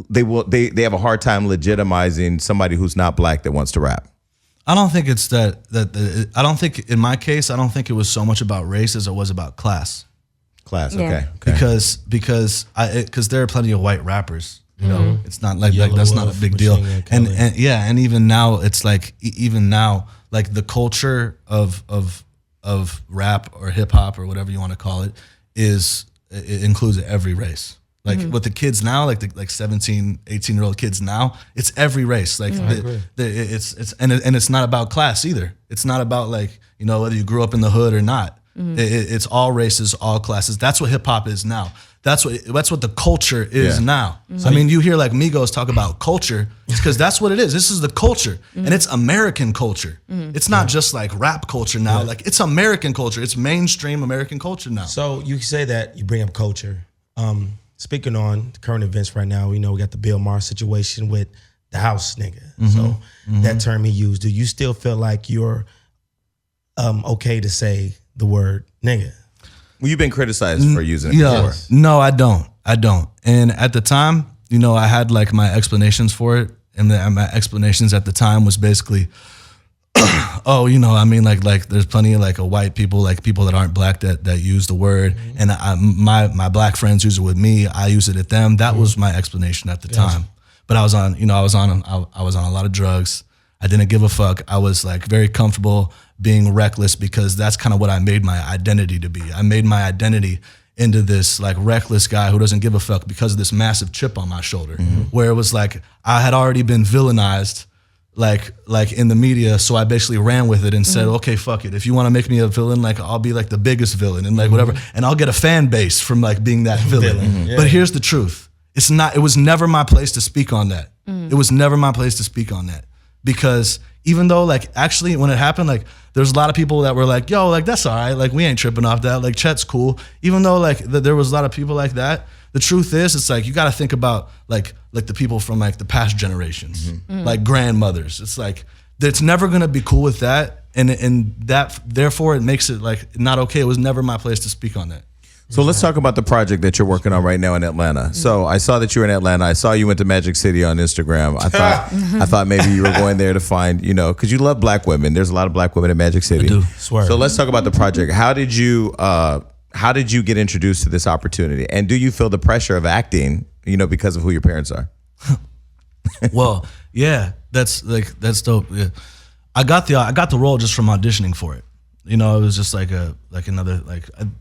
They have a hard time legitimizing somebody who's not black that wants to rap. I don't think it's that I don't think in my case, I don't think it was so much about race as it was about class. Class, Yeah. okay. Because there are plenty of white rappers. You know, it's not like Yellow that's not a Wolf, big deal. Machine Gun Kelly. And even now, it's like even now, like the culture of rap or hip hop or whatever you want to call it it includes every race. Like with the kids now, like 17, 18-year-old kids now, it's every race. Like it's not about class either. It's not about like, you know, whether you grew up in the hood or not. It's all races, all classes. That's what hip hop is now. That's what the culture is now. I mean, you hear like Migos talk about culture. It's because that's what it is. This is the culture, and it's American culture. It's not just like rap culture now. Like it's American culture. It's mainstream American culture now. So you say that you bring up culture. Speaking on current events right now, we know we got the Bill Maher situation with the house nigga. So that term he used, do you still feel like you're okay to say the word nigga? Well, you've been criticized for using it Yeah, before. no, I don't. And at the time, you know, I had like my explanations for it, and my explanations at the time was basically, oh, you know, I mean, like there's plenty of like white people, like people that aren't black that use the word, and my black friends use it with me. I use it at them. That was my explanation at the time. But I was on a lot of drugs. I didn't give a fuck. I was like very comfortable being reckless because that's kind of what I made my identity to be. I made my identity into this like reckless guy who doesn't give a fuck because of this massive chip on my shoulder, where it was like I had already been villainized like in the media, so I basically ran with it and said, okay, fuck it. If you want to make me a villain, like I'll be like the biggest villain and like whatever, and I'll get a fan base from like being that villain. But here's the truth. It was never my place to speak on that. It was never my place to speak on that. Because even though like actually when it happened, like there's a lot of people that were like, yo, like that's all right, like we ain't tripping off that, like Chet's cool. Even though like there was a lot of people like that, the truth is it's like you got to think about like the people from like the past generations, like grandmothers. It's like it's never gonna be cool with that, and that therefore it makes it like not okay. It was never my place to speak on that. So let's talk about the project that you're working on right now in Atlanta. So I saw that you were in Atlanta. I saw you went to Magic City on Instagram. I thought maybe you were going there to find, you know, because you love black women. There's a lot of black women in Magic City. I do. Swear. So let's talk about the project. How did you get introduced to this opportunity? And do you feel the pressure of acting, you know, because of who your parents are? Well, yeah, that's dope. Yeah. I got the role just from auditioning for it. You know, it was just like another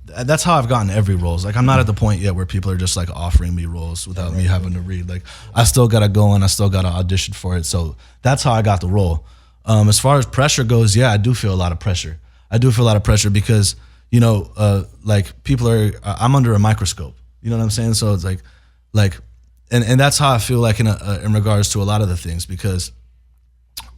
that's how I've gotten every roles. Like I'm not at the point yet where people are just like offering me roles without me having to read. Like I still gotta go and I still gotta audition for it. So that's how I got the role. As far as pressure goes, yeah, I do feel a lot of pressure. I do feel a lot of pressure because, you know, like people are, I'm under a microscope. You know what I'm saying? So it's like, and that's how I feel like in regards to a lot of the things, because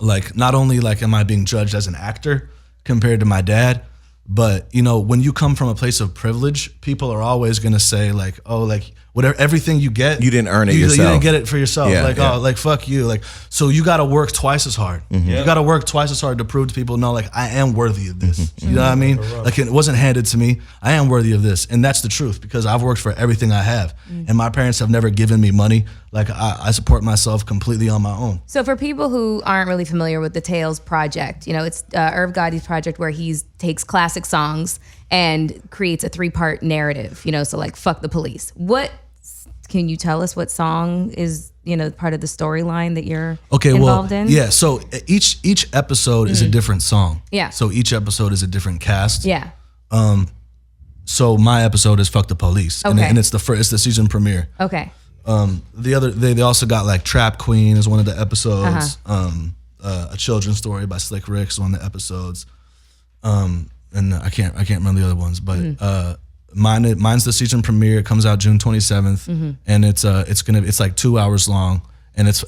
like not only like am I being judged as an actor compared to my dad, but you know, when you come from a place of privilege, people are always gonna say like, oh, like whatever, everything you get, You didn't earn it you yourself. didn't get it for yourself. Yeah, like, yeah. oh, like fuck you. Like, so you gotta work twice as hard. You gotta work twice as hard to prove to people, no, like I am worthy of this. You know what I mean? Like it wasn't handed to me. I am worthy of this. And that's the truth, because I've worked for everything I have. And my parents have never given me money. Like I support myself completely on my own. So for people who aren't really familiar with the Tales project, you know, it's Irv Gotti's project where he takes classic songs and creates a 3-part narrative, you know, so like fuck the police. Can you tell us what song is, you know, part of the storyline that you're involved in? Yeah, so each episode is a different song. Yeah. So each episode is a different cast. Yeah. So my episode is Fuck the Police. Okay. And it's the season premiere. Okay. They also got like Trap Queen is one of the episodes. A Children's Story by Slick Rick is one of the episodes. And I can't remember the other ones, but mine's the season premiere. It comes out June 27th, and it's like 2 hours long, and it's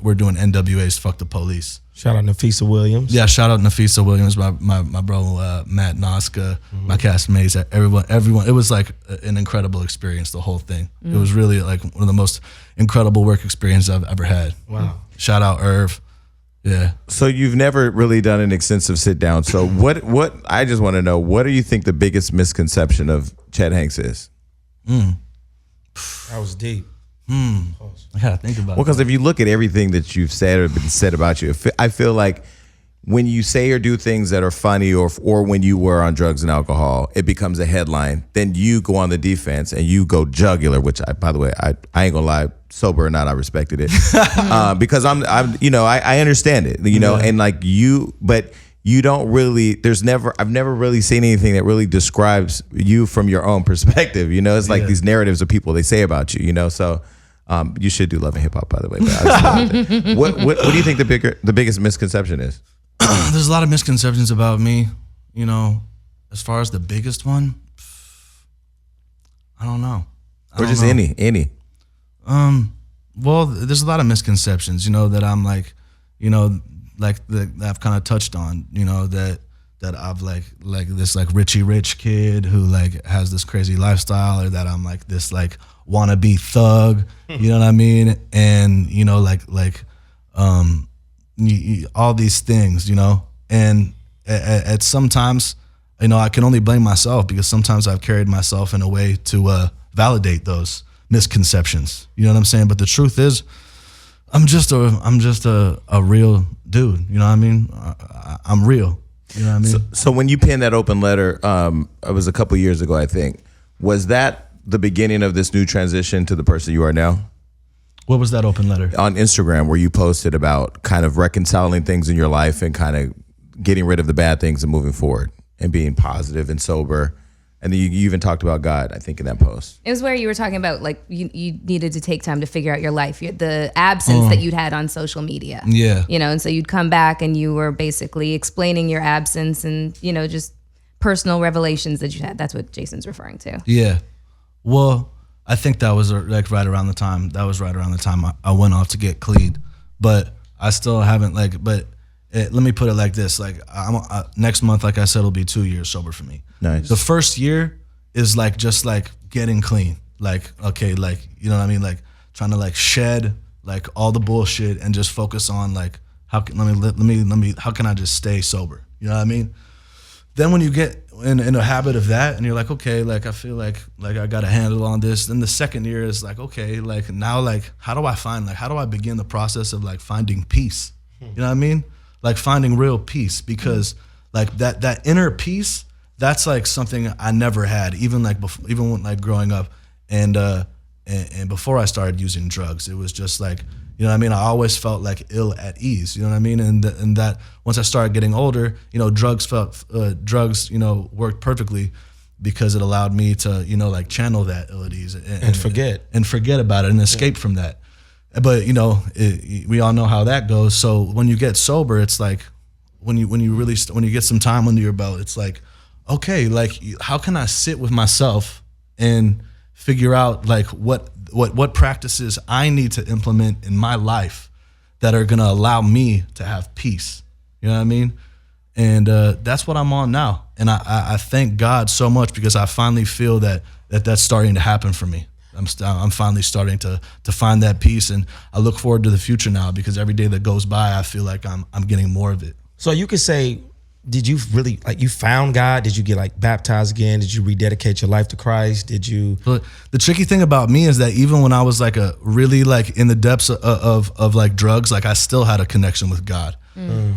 we're doing NWA's Fuck the Police. Shout out Nafisa Williams. Yeah, shout out Nafisa Williams, my bro Matt Noska, my castmates, everyone. It was like an incredible experience, the whole thing. It was really like one of the most incredible work experiences I've ever had. Wow. Shout out Irv. Yeah. So you've never really done an extensive sit down. So what I just want to know, what do you think the biggest misconception of Chet Hanks is? That was deep. I gotta think about Well, because if you look at everything that you've said or been said about you, I feel like when you say or do things that are funny or when you were on drugs and alcohol, it becomes a headline. Then you go on the defense and you go jugular, which by the way, I ain't gonna lie, sober or not, I respected it. Because I'm you know, I understand it, you know, and like but you don't really, I've never really seen anything that really describes you from your own perspective. You know, it's like these narratives of people they say about you, you know, so you should do Love and Hip Hop, by the way. But what do you think the biggest misconception is? There's a lot of misconceptions about me, you know. As far as the biggest one, I don't know. Or just any. Well, there's a lot of misconceptions, you know, that I'm like, you know, like that I've kind of touched on, you know, that I've like this like Richie Rich kid who like has this crazy lifestyle, or that I'm like this like wannabe thug, you know what I mean? And you know, like all these things, you know, and at sometimes I can only blame myself because sometimes I've carried myself in a way to validate those misconceptions. You know what I'm saying? But the truth is, I'm just a real dude. You know what I mean? I'm real. You know what I mean? So when you penned that open letter, it was a couple years ago, I think. Was that the beginning of this new transition to the person you are now? What was that open letter? On Instagram, where you posted about kind of reconciling things in your life and kind of getting rid of the bad things and moving forward and being positive and sober. And then you even talked about God, I think, in that post. It was where you were talking about, like, you needed to take time to figure out your life, the absence that you'd had on social media. Yeah. And so you'd come back and you were basically explaining your absence and, just personal revelations that you had. That's what Jason's referring to. Yeah. Well, I think that was like right around the time. That was right around the time I went off to get clean. But I still haven't, let me put it like this. Next month, like I said, will be 2 years sober for me. Nice. The first year is just getting clean. You know what I mean? Trying to shed all the bullshit and just focus on how can I just stay sober? You know what I mean? Then when you get in a habit of that and you're like, okay, I feel like I got a handle on this. Then the second year is okay, now how do I begin the process of finding peace? You know what I mean? Finding real peace, because that inner peace, that's something I never had, even when growing up and before I started using drugs. It was just you know what I mean? I always felt ill at ease, you know what I mean? And that once I started getting older, drugs worked perfully because it allowed me to, channel that ill at ease and forget about it and escape from that. But we all know how that goes. So when you get sober, it's when you get some time under your belt, it's okay, how can I sit with myself and figure out what practices I need to implement in my life that are gonna allow me to have peace. You know what I mean? And that's what I'm on now. And I thank God so much because I finally feel that's starting to happen for me. I'm finally starting to find that peace, and I look forward to the future now because every day that goes by, I feel like I'm getting more of it. So you could say, did you really you found God? Did you get baptized again? Did you rededicate your life to Christ? Did you? But the tricky thing about me is that even when I was really in the depths of drugs, I still had a connection with God.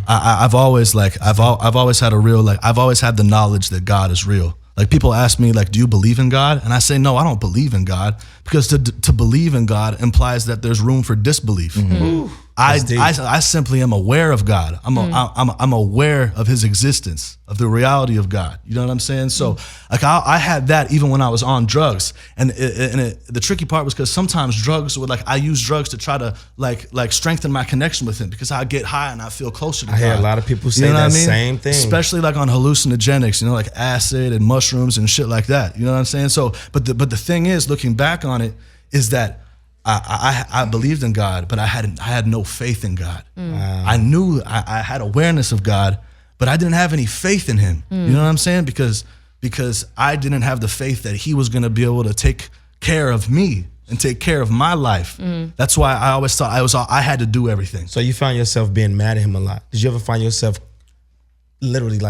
I've always I've always had a real I've always had the knowledge that God is real. People ask me, do you believe in God? And I say, no, I don't believe in God, because to believe in God implies that there's room for disbelief. Mm-hmm. I simply am aware of God. I'm aware of His existence, of the reality of God. You know what I'm saying? So I had that even when I was on drugs, and the tricky part was because sometimes drugs would I use drugs to try to strengthen my connection with Him, because I get high and I feel closer to God. I hear a lot of people say that same thing, especially on hallucinogenics, acid and mushrooms and shit like that. You know what I'm saying? So, but the thing is, looking back on it, is that I believed in God, but I had no faith in God. Wow. I knew I had awareness of God, but I didn't have any faith in Him. You know what I'm saying? Because I didn't have the faith that He was going to be able to take care of me and take care of my life. That's why I always thought I had to do everything. So you found yourself being mad at Him a lot. Did you ever find yourself literally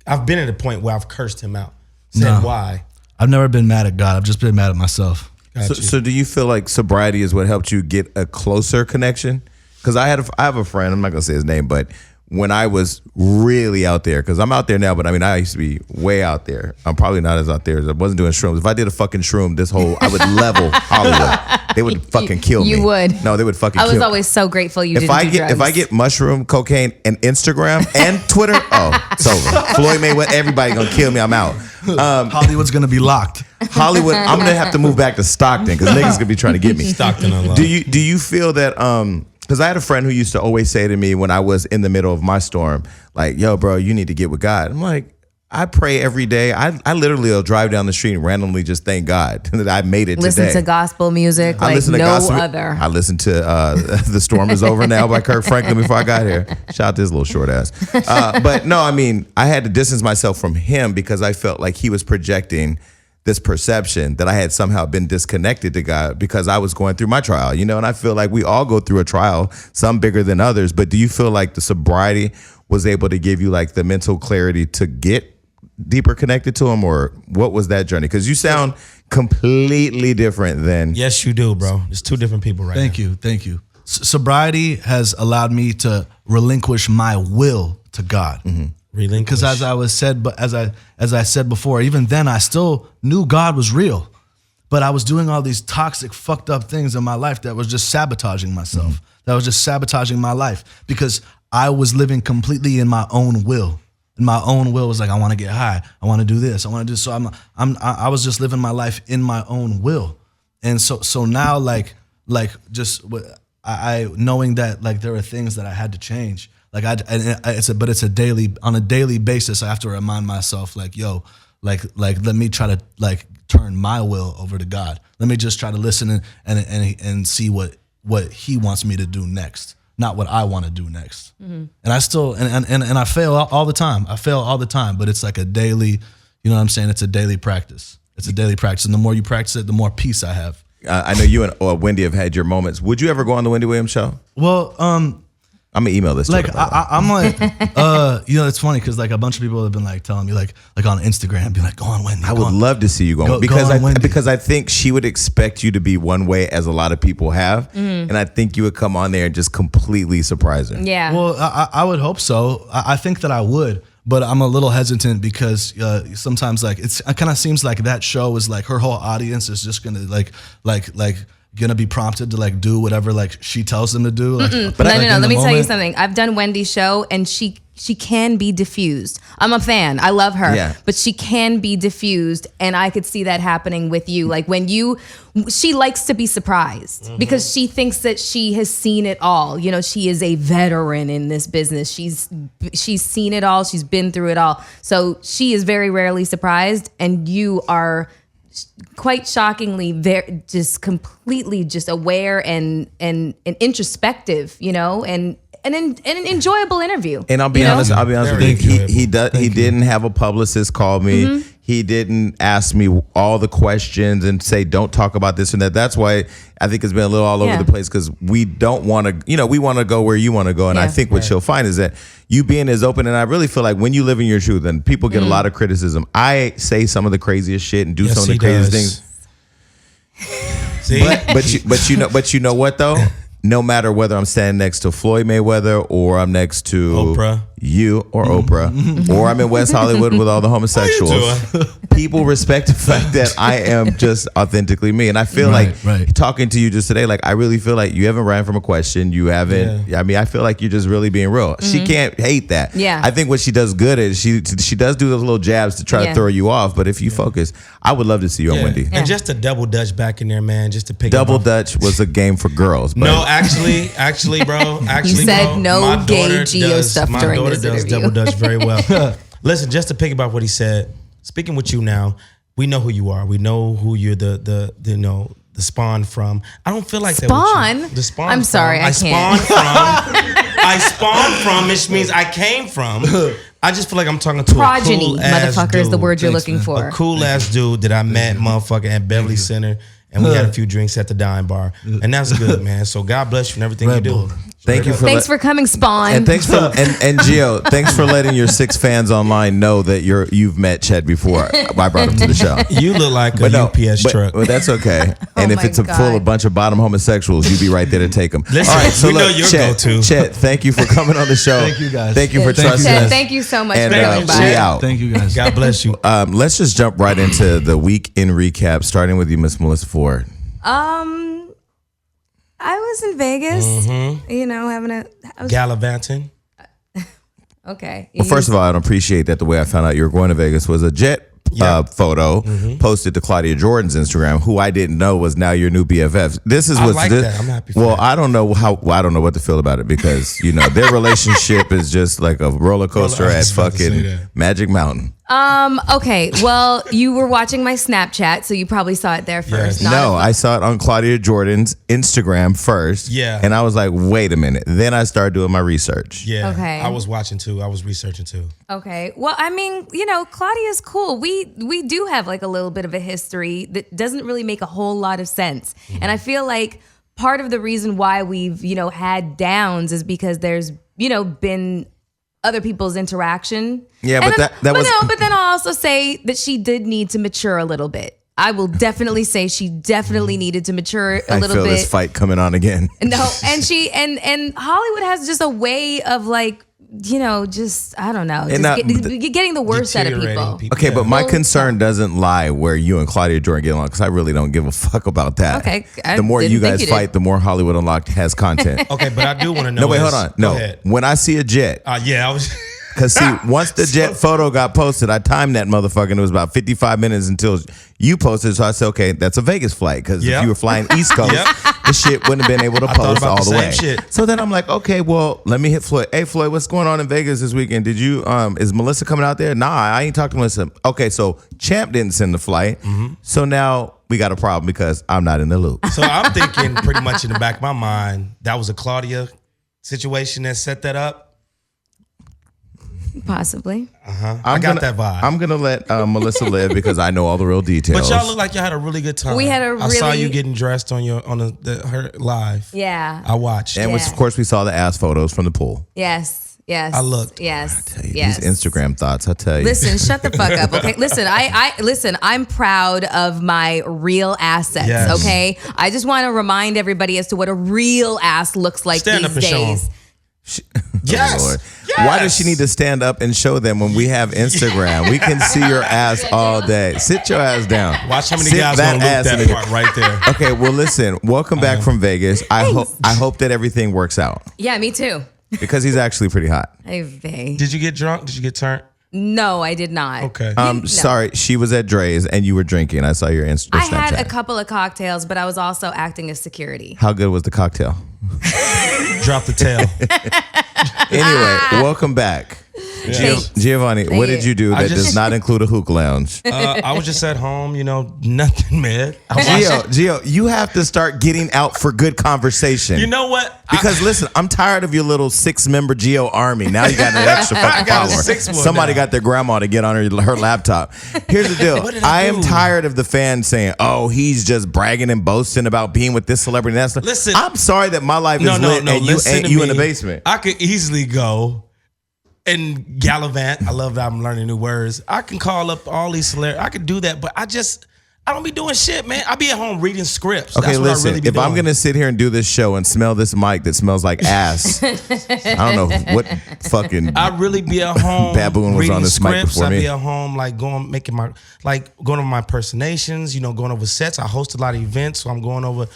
I've been at a point where I've cursed Him out? Said why? I've never been mad at God. I've just been mad at myself. So do you feel like sobriety is what helped you get a closer connection? Because I have a friend, I'm not gonna say his name, but when I was really out there, because I'm out there now, but I used to be way out there. I'm probably not as out there as I wasn't doing shrooms. If I did a fucking shroom, I would level Hollywood. They would fucking kill me. You would. No, they would fucking kill me. I was always so grateful you didn't do drugs. If I get mushroom, cocaine, and Instagram and Twitter, it's over. Floyd Mayweather, everybody gonna kill me. I'm out. Hollywood's gonna be locked. Hollywood, I'm gonna have to move back to Stockton because niggas gonna be trying to get me. Stockton unlocked. Do you feel that? Because I had a friend who used to always say to me when I was in the middle of my storm, yo, bro, you need to get with God. I'm like, I pray every day. I literally will drive down the street and randomly just thank God that I made it listen today. To gospel music other. I listened to The Storm Is Over Now by Kirk Franklin before I got here. Shout out to his little short ass. But no, I had to distance myself from him because I felt like he was projecting this perception that I had somehow been disconnected to God because I was going through my trial, and I feel like we all go through a trial, some bigger than others. But do you feel like the sobriety was able to give you the mental clarity to get deeper connected to him, or what was that journey? Because you sound completely different than. Yes, you do, bro. It's two different people right Thank now. you, thank you. Sobriety has allowed me to relinquish my will to God. Because as I said before, even then I still knew God was real, but I was doing all these toxic, fucked up things in my life that was just sabotaging myself. That was just sabotaging my life because I was living completely in my own will. And my own will was like, I want to get high, I want to do this, I want to do. So I was just living my life in my own will, and so now I knowing that like there are things that I had to change. Like it's a daily, on a daily basis. I have to remind myself like, yo, like let me try to like turn my will over to God. Let me just try to listen and see what He wants me to do next, not what I want to do next. And I still and I fail all the time. I fail all the time, but it's like a daily, you know what I'm saying? It's a daily practice. It's a daily practice, and the more you practice it, the more peace I have. I know you and Wendy have had your moments. Would you ever go on the Wendy Williams show? Well, I'm gonna email this. Like to her, I'm like, it's funny because like a bunch of people have been like telling me like on Instagram, be like, go on Wendy. I would love to see you go because I think she would expect you to be one way, as a lot of people have, and I think you would come on there and just completely surprise her. Yeah. Well, I would hope so. I think that I would, but I'm a little hesitant because sometimes like it kind of seems like that show is like her whole audience is just gonna like gonna be prompted to like do whatever like she tells them to do. Like, but no. Let me tell you something. I've done Wendy's show, and she can be diffused. I'm a fan. I love her, but she can be diffused, and I could see that happening with you. Like when she likes to be surprised because she thinks that she has seen it all. You know, she is a veteran in this business. She's seen it all. She's been through it all. So she is very rarely surprised, and you are quite shockingly just completely just aware and introspective, you know, and an enjoyable interview. And I'll be honest with you. He didn't have a publicist call me. He didn't ask me all the questions and say, don't talk about this and that. That's why I think it's been a little all over the place, because we don't want to, we want to go where you want to go. And I think what she'll find is that you being as open, and I really feel like when you live in your truth, and people get a lot of criticism. I say some of the craziest shit and do some of the craziest things. See? But you know what though? No matter whether I'm standing next to Floyd Mayweather or I'm next to Oprah, you or Oprah, or I'm in West Hollywood with all the homosexuals, people respect the fact that I am just authentically me. And I feel talking to you just today, like I really feel like you haven't ran from a question. You haven't. I mean, I feel like you're just really being real. She can't hate that. Yeah. I think what she does good is she does do those little jabs to try to throw you off. But if you focus, I would love to see you on Wendy. And just a double dutch back in there, man. Just to pick double up Dutch was a game for girls. But no, actually, bro. You said no gay geo stuff during this interview. My daughter does double Dutch very well. Listen, just to pick about what he said, speaking with you now, we know who you are. We know who you're the spawn from. I don't feel like spawn. That the spawn. I'm sorry, I can't. I spawned from, which means I came from. I just feel like I'm talking to progeny, a cool ass motherfucker, dude. is the word you're looking for. A cool ass dude that I met, motherfucker, at Beverly Center. And we had a few drinks at the Dime Bar, and that's good, man. So God bless you and everything you do. Thanks for coming, Spawn. And thanks for and Gio, thanks for letting your 6 fans online know that you've met Chet before. I brought him to the show. You look like a UPS truck. But that's okay. And if it's full of bunch of bottom homosexuals, you'd be right there to take them. Listen, all right, so we know your go-to. Chet, thank you for coming on the show. Thank you guys. Thank you for trusting us. Thank you so much and, for coming by. We out. Thank you guys. God bless you. Let's just jump right into the week in recap, starting with you, Miss Melissa Ford. I was in Vegas, having gallivanting. Okay. Well, first of all, I don't appreciate that the way I found out you were going to Vegas was a jet photo posted to Claudia Jordan's Instagram, who I didn't know was now your new BFF. This is what's that. I'm happy for that. I don't know I don't know what to feel about it, because their relationship is just like a roller coaster at fucking Magic Mountain. Okay. Well, you were watching my Snapchat, so you probably saw it there first. Yes. No, I saw it on Claudia Jordan's Instagram first. Yeah. And I was like, wait a minute. Then I started doing my research. Yeah. Okay. I was watching too. I was researching too. Okay. Well, I mean, Claudia's cool. We do have like a little bit of a history that doesn't really make a whole lot of sense. And I feel like part of the reason why we've, had downs is because there's, been other people's interaction. Yeah, And but that was. but then I'll also say that she did need to mature a little bit. I will definitely say she definitely needed to mature a little I feel bit. this fight coming on again. No, and she and Hollywood has just a way of like, just I don't know, getting the worst out of Deteriorating people. Okay, but my Well, concern doesn't lie where you and Claudia Jordan get along, because I really don't give a fuck about that. Okay, I the more didn't you think guys you did. fight, the more Hollywood Unlocked has content. Okay, but I do want to know. No, wait, hold on. No, Go ahead. when I see a jet, Yeah, I was. because see, once the jet photo got posted, I timed that motherfucker, and it was about 55 minutes until you posted. So I said, okay, that's a Vegas flight, because Yep. if you were flying East Coast, Yep. the shit wouldn't have been able to I thought post about all the the same way. shit. So then I'm like, okay, well, let me hit Floyd. Hey, Floyd, what's going on in Vegas this weekend? Did you, is Melissa coming out there? Nah, I ain't talked to Melissa. Okay, so Champ didn't send the flight. So now we got a problem because I'm not in the loop. So I'm thinking pretty much in the back of my mind, that was a Claudia situation that set that up. Possibly. I got that vibe. I'm gonna let Melissa live because I know all the real details. But y'all look like y'all had a really good time. We had a I saw really- you getting dressed on her live. Yeah. I watched. and Yeah. of course we saw the ass photos from the pool. Yes. I looked. Yes. Hey, Yes. These Instagram thoughts, I tell you. Listen, shut the fuck up, okay? Listen, listen, I'm proud of my real assets, Yes. okay? I just want to remind everybody as to what a real ass looks like Stand up these and show 'em. days. Yes. Oh, Lord. Yes. Why does she need to stand up and show them when we have Instagram? We can see your ass all day. Sit your ass down. Watch how many Sit guys that gonna loop ass in that the- part right there. Okay, well listen, welcome back from Vegas. I hope that everything works out, Yeah, me too. because he's actually pretty hot. Hey, Vay. Did you get drunk? Did you get turned? No, I did not. Okay. Sorry, she was at Dre's and you were drinking. I saw your Snapchat. I had a couple of cocktails, but I was also acting as security. How good was the cocktail? Drop the tail. Anyway, welcome back. Giovanni, what did you do that does not include a hookah lounge? I was just at home, nothing, man. I watched- Gio, you have to start getting out for good conversation. You know what? Because listen, I'm tired of your little 6-member Geo army. Now you got an extra fucking got a follower. 6th one Somebody now. got their grandma to get on her laptop. Here's the deal. What did I I am do? tired of the fans saying, "Oh, he's just bragging and boasting about being with this celebrity." And that's Listen. I'm sorry that my life is lit and you listen ain't to you in me. the basement. I could easily go and gallivant. I love that I'm learning new words. I can call up all these celebrities. I could do that, but I don't be doing shit, man. I be at home reading scripts. Okay, That's what listen, I really be if I'm doing. gonna sit here and do this show and smell this mic that smells like ass, I don't know what fucking I really be at home. Baboon was reading on this mic scripts. before I me. be at home going over my impersonations. Going over sets. I host a lot of events, so I'm going over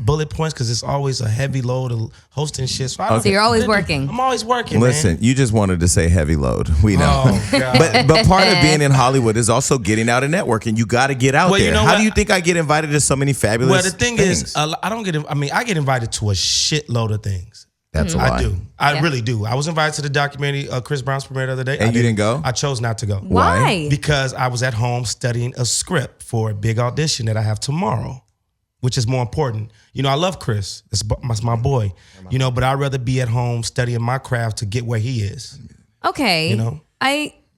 bullet points because it's always a heavy load of hosting shit. So, So you're always working. I'm always working. Listen, man. you just wanted to say heavy load. We know. Oh, God. But part of being in Hollywood is also getting out and networking. You got to get out Well, you there. know How what? do you think I get invited to so many fabulous Well, the thing things? is, I don't get. I get invited to a shitload of things. That's a lie. I do. I really do. I was invited to the documentary Chris Brown's premiere the other day. And you didn't go? I chose not to go. Why? Because I was at home studying a script for a big audition that I have tomorrow, which is more important. I love Chris. That's my boy. But I'd rather be at home studying my craft to get where he is. Okay. You know?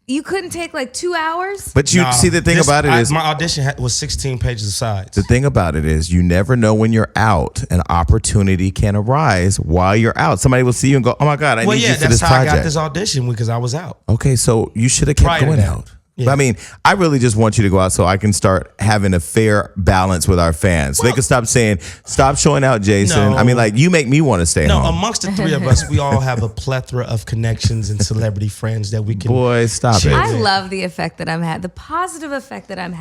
You couldn't take like 2 hours? But you Nah, see, the thing about it is, my audition was 16 pages of sides. the thing about it is, you never know when you're out. An opportunity can arise while you're out. Somebody will see you and go, "Oh my God, I need you for that's this how I got project." this audition because I was out. Okay, so you should have kept Prior to going that. out. Yeah. But I mean, I really just want you to go out so I can start having a fair balance with our fans. So they can stop saying, "Stop showing out, Jason." No. I mean, like, you make me want to stay No, home. amongst the three of us, we all have a plethora of connections and celebrity friends that we can. Boy, stop it. I love the effect that I'm having, the positive effect that I'm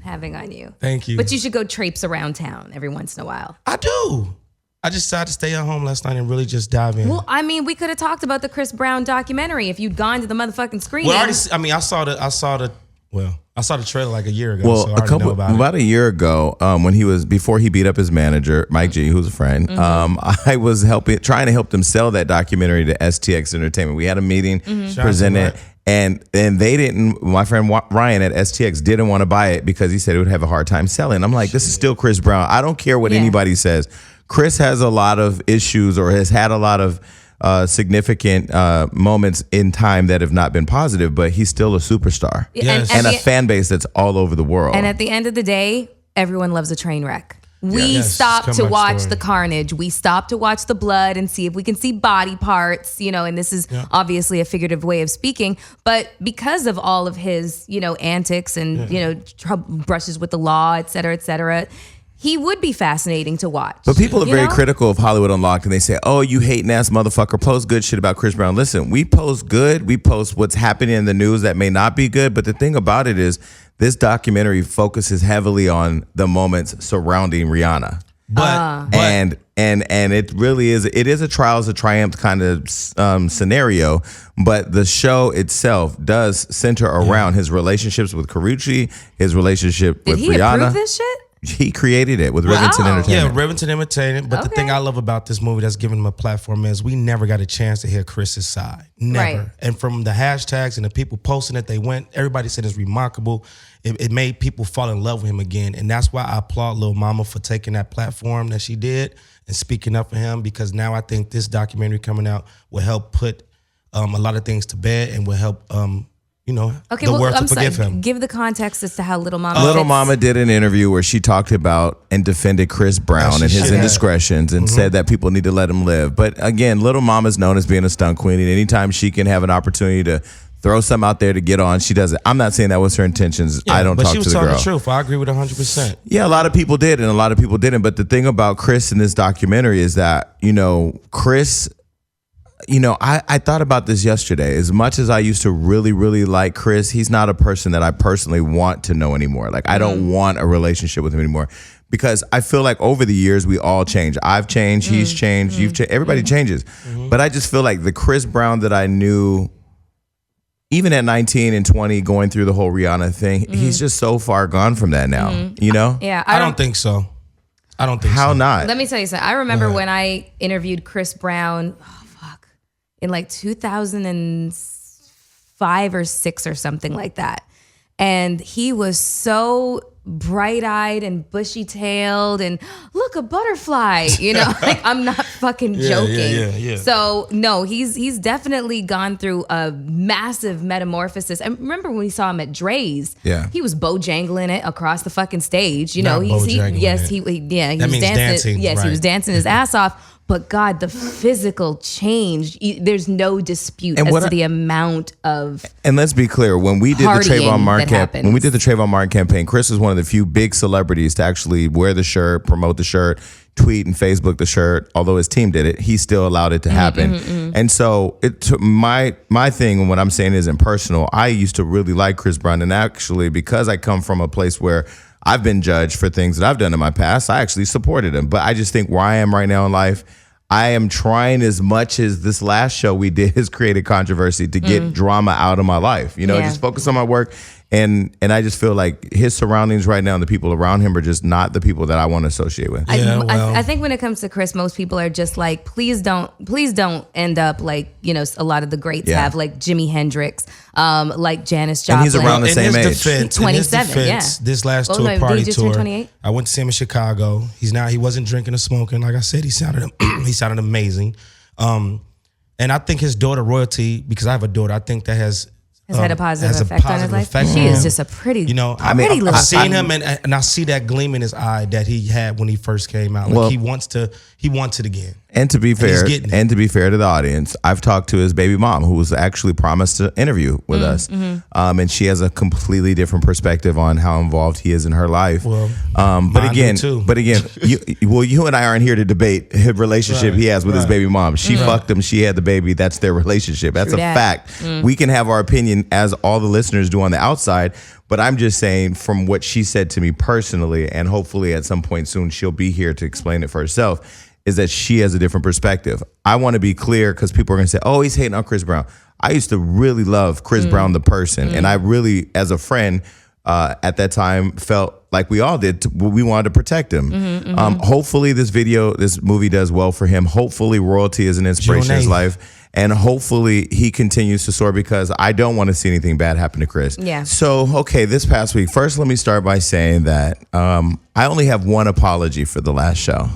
having on you. Thank you. But you should go traipse around town every once in a while. I do. I just decided to stay at home last night and really just dive in. Well, I mean, we could have talked about the Chris Brown documentary if you'd gone to the motherfucking screening. I saw the trailer like a year ago. Well, so I already know about it. a year ago, before he beat up his manager, Mike G, who's a friend, I was trying to help them sell that documentary to STX Entertainment. We had a meeting, presented, Right. and they didn't. My friend Ryan at STX didn't want to buy it because he said it would have a hard time selling. I'm like, this is still Chris Brown. I don't care what Yeah. anybody says. Chris has a lot of issues, or has had a lot of significant moments in time that have not been positive, but he's still a superstar Yes. and a fan base that's all over the world. And at the end of the day, everyone loves a train wreck. We Yes, stop come to back watch story. the carnage. We stop to watch the blood and see if we can see body parts, and this is obviously a figurative way of speaking. But because of all of his, antics and, brushes with the law, et cetera, he would be fascinating to watch. But people are very know? critical of Hollywood Unlocked, and they say, "Oh, you hating ass motherfucker, post good shit about Chris Brown." Listen, we post good. We post what's happening in the news that may not be good. But the thing about it is, this documentary focuses heavily on the moments surrounding Rihanna. But and it really is. It is a trials of triumph kind of scenario, but the show itself does center around his relationships with Karrueche, his relationship Did with he Rihanna. approve this shit? He created it with Rivington Wow. yeah, Entertainment. Rivington Entertainment. But the Okay. thing I love about this movie that's giving him a platform is we never got a chance to hear Chris's side. Never. Right. And from the hashtags and the people posting it, everybody said it's remarkable. It made people fall in love with him again. And that's why I applaud Lil Mama for taking that platform that she did and speaking up for him, because now I think this documentary coming out will help put a lot of things to bed and will help Okay, the well, world I'm to forgive sorry. him. Give the context as to how Little Mama Little fits. Mama did an interview where she talked about and defended Chris Brown As she and his should have. indiscretions and said that people need to let him live. But again, Little Mama's known as being a stunt queen, and anytime she can have an opportunity to throw something out there to get on, she does it. I'm not saying that was her intentions. I don't but talk she to was the telling girl. the truth. I agree with 100%. Yeah, a lot of people did, and a lot of people didn't. But the thing about Chris in this documentary is that, Chris, I thought about this yesterday. As much as I used to really, really like Chris, he's not a person that I personally want to know anymore. Like, I don't want a relationship with him anymore, because I feel like over the years, we all change. I've changed, he's changed, you've changed, everybody changes. But I just feel like the Chris Brown that I knew, even at 19 and 20, going through the whole Rihanna thing, he's just so far gone from that now, Yeah, I don't think so. I don't think so. How not? Let me tell you something. I remember when I interviewed Chris Brown, in like 2005 or 6 or something like that. And he was so bright-eyed and bushy-tailed and look, a butterfly, like I'm not fucking joking. Yeah. So no, he's definitely gone through a massive metamorphosis. I remember when we saw him at Dre's, Yeah. he was bojangling it across the fucking stage. Not he bojangling yes, it. he That was means dancing, Yes, he right. was dancing his ass off. But God, the physical change, there's no dispute And as what to I- the amount of And let's be clear, when we did the Partying Trayvon Martin that happens. when we did the Trayvon Martin campaign, Chris was one of the few big celebrities to actually wear the shirt, promote the shirt, tweet and Facebook the shirt. Although his team did it, he still allowed it to happen. And so it took my thing, and what I'm saying isn't personal. I used to really like Chris Brown, and actually, because I come from a place where I've been judged for things that I've done in my past, I actually supported him. But I just think where I am right now in life, I am trying as much as this last show we did has created controversy to get drama out of my life. Yeah. Just focus on my work. And I just feel like his surroundings right now and the people around him are just not the people that I want to associate with. I think when it comes to Chris, most people are just like, please don't end up like, a lot of the greats Yeah. have, like Jimi Hendrix, like Janis Joplin. And he's around the same age. Defense, 27, yeah. This last Oh, tour, no, did he party just turn tour, 28? I went to see him in Chicago. He wasn't drinking or smoking. Like I said, he sounded amazing. And I think his daughter, Royalty, because I have a daughter, I think that has had a positive has effect on his positive life. effect She on is him. just a pretty, mean, pretty little I've seen thing. him and I see that gleam in his eye that he had when he first came out. Like Well- he wants it again. And to be he's fair, getting it. and to be fair to the audience, I've talked to his baby mom, who was actually promised to interview with us, and she has a completely different perspective on how involved he is in her life. Well, but mine again, do too. you and I aren't here to debate his relationship he has with his baby mom. She fucked him. She had the baby. That's their relationship. That's True a that. fact. We can have our opinion as all the listeners do on the outside. But I'm just saying from what she said to me personally, and hopefully at some point soon she'll be here to explain it for herself, is that she has a different perspective. I want to be clear because people are going to say, oh, he's hating on Chris Brown. I used to really love Chris Brown, the person. And I really, as a friend, at that time felt like we all did. We wanted to protect him. Hopefully this movie does well for him. Hopefully Royalty is an inspiration in his June 8th. life. And hopefully he continues to soar, because I don't want to see anything bad happen to Chris. Yeah. So, okay, this past week, first let me start by saying that I only have one apology for the last show.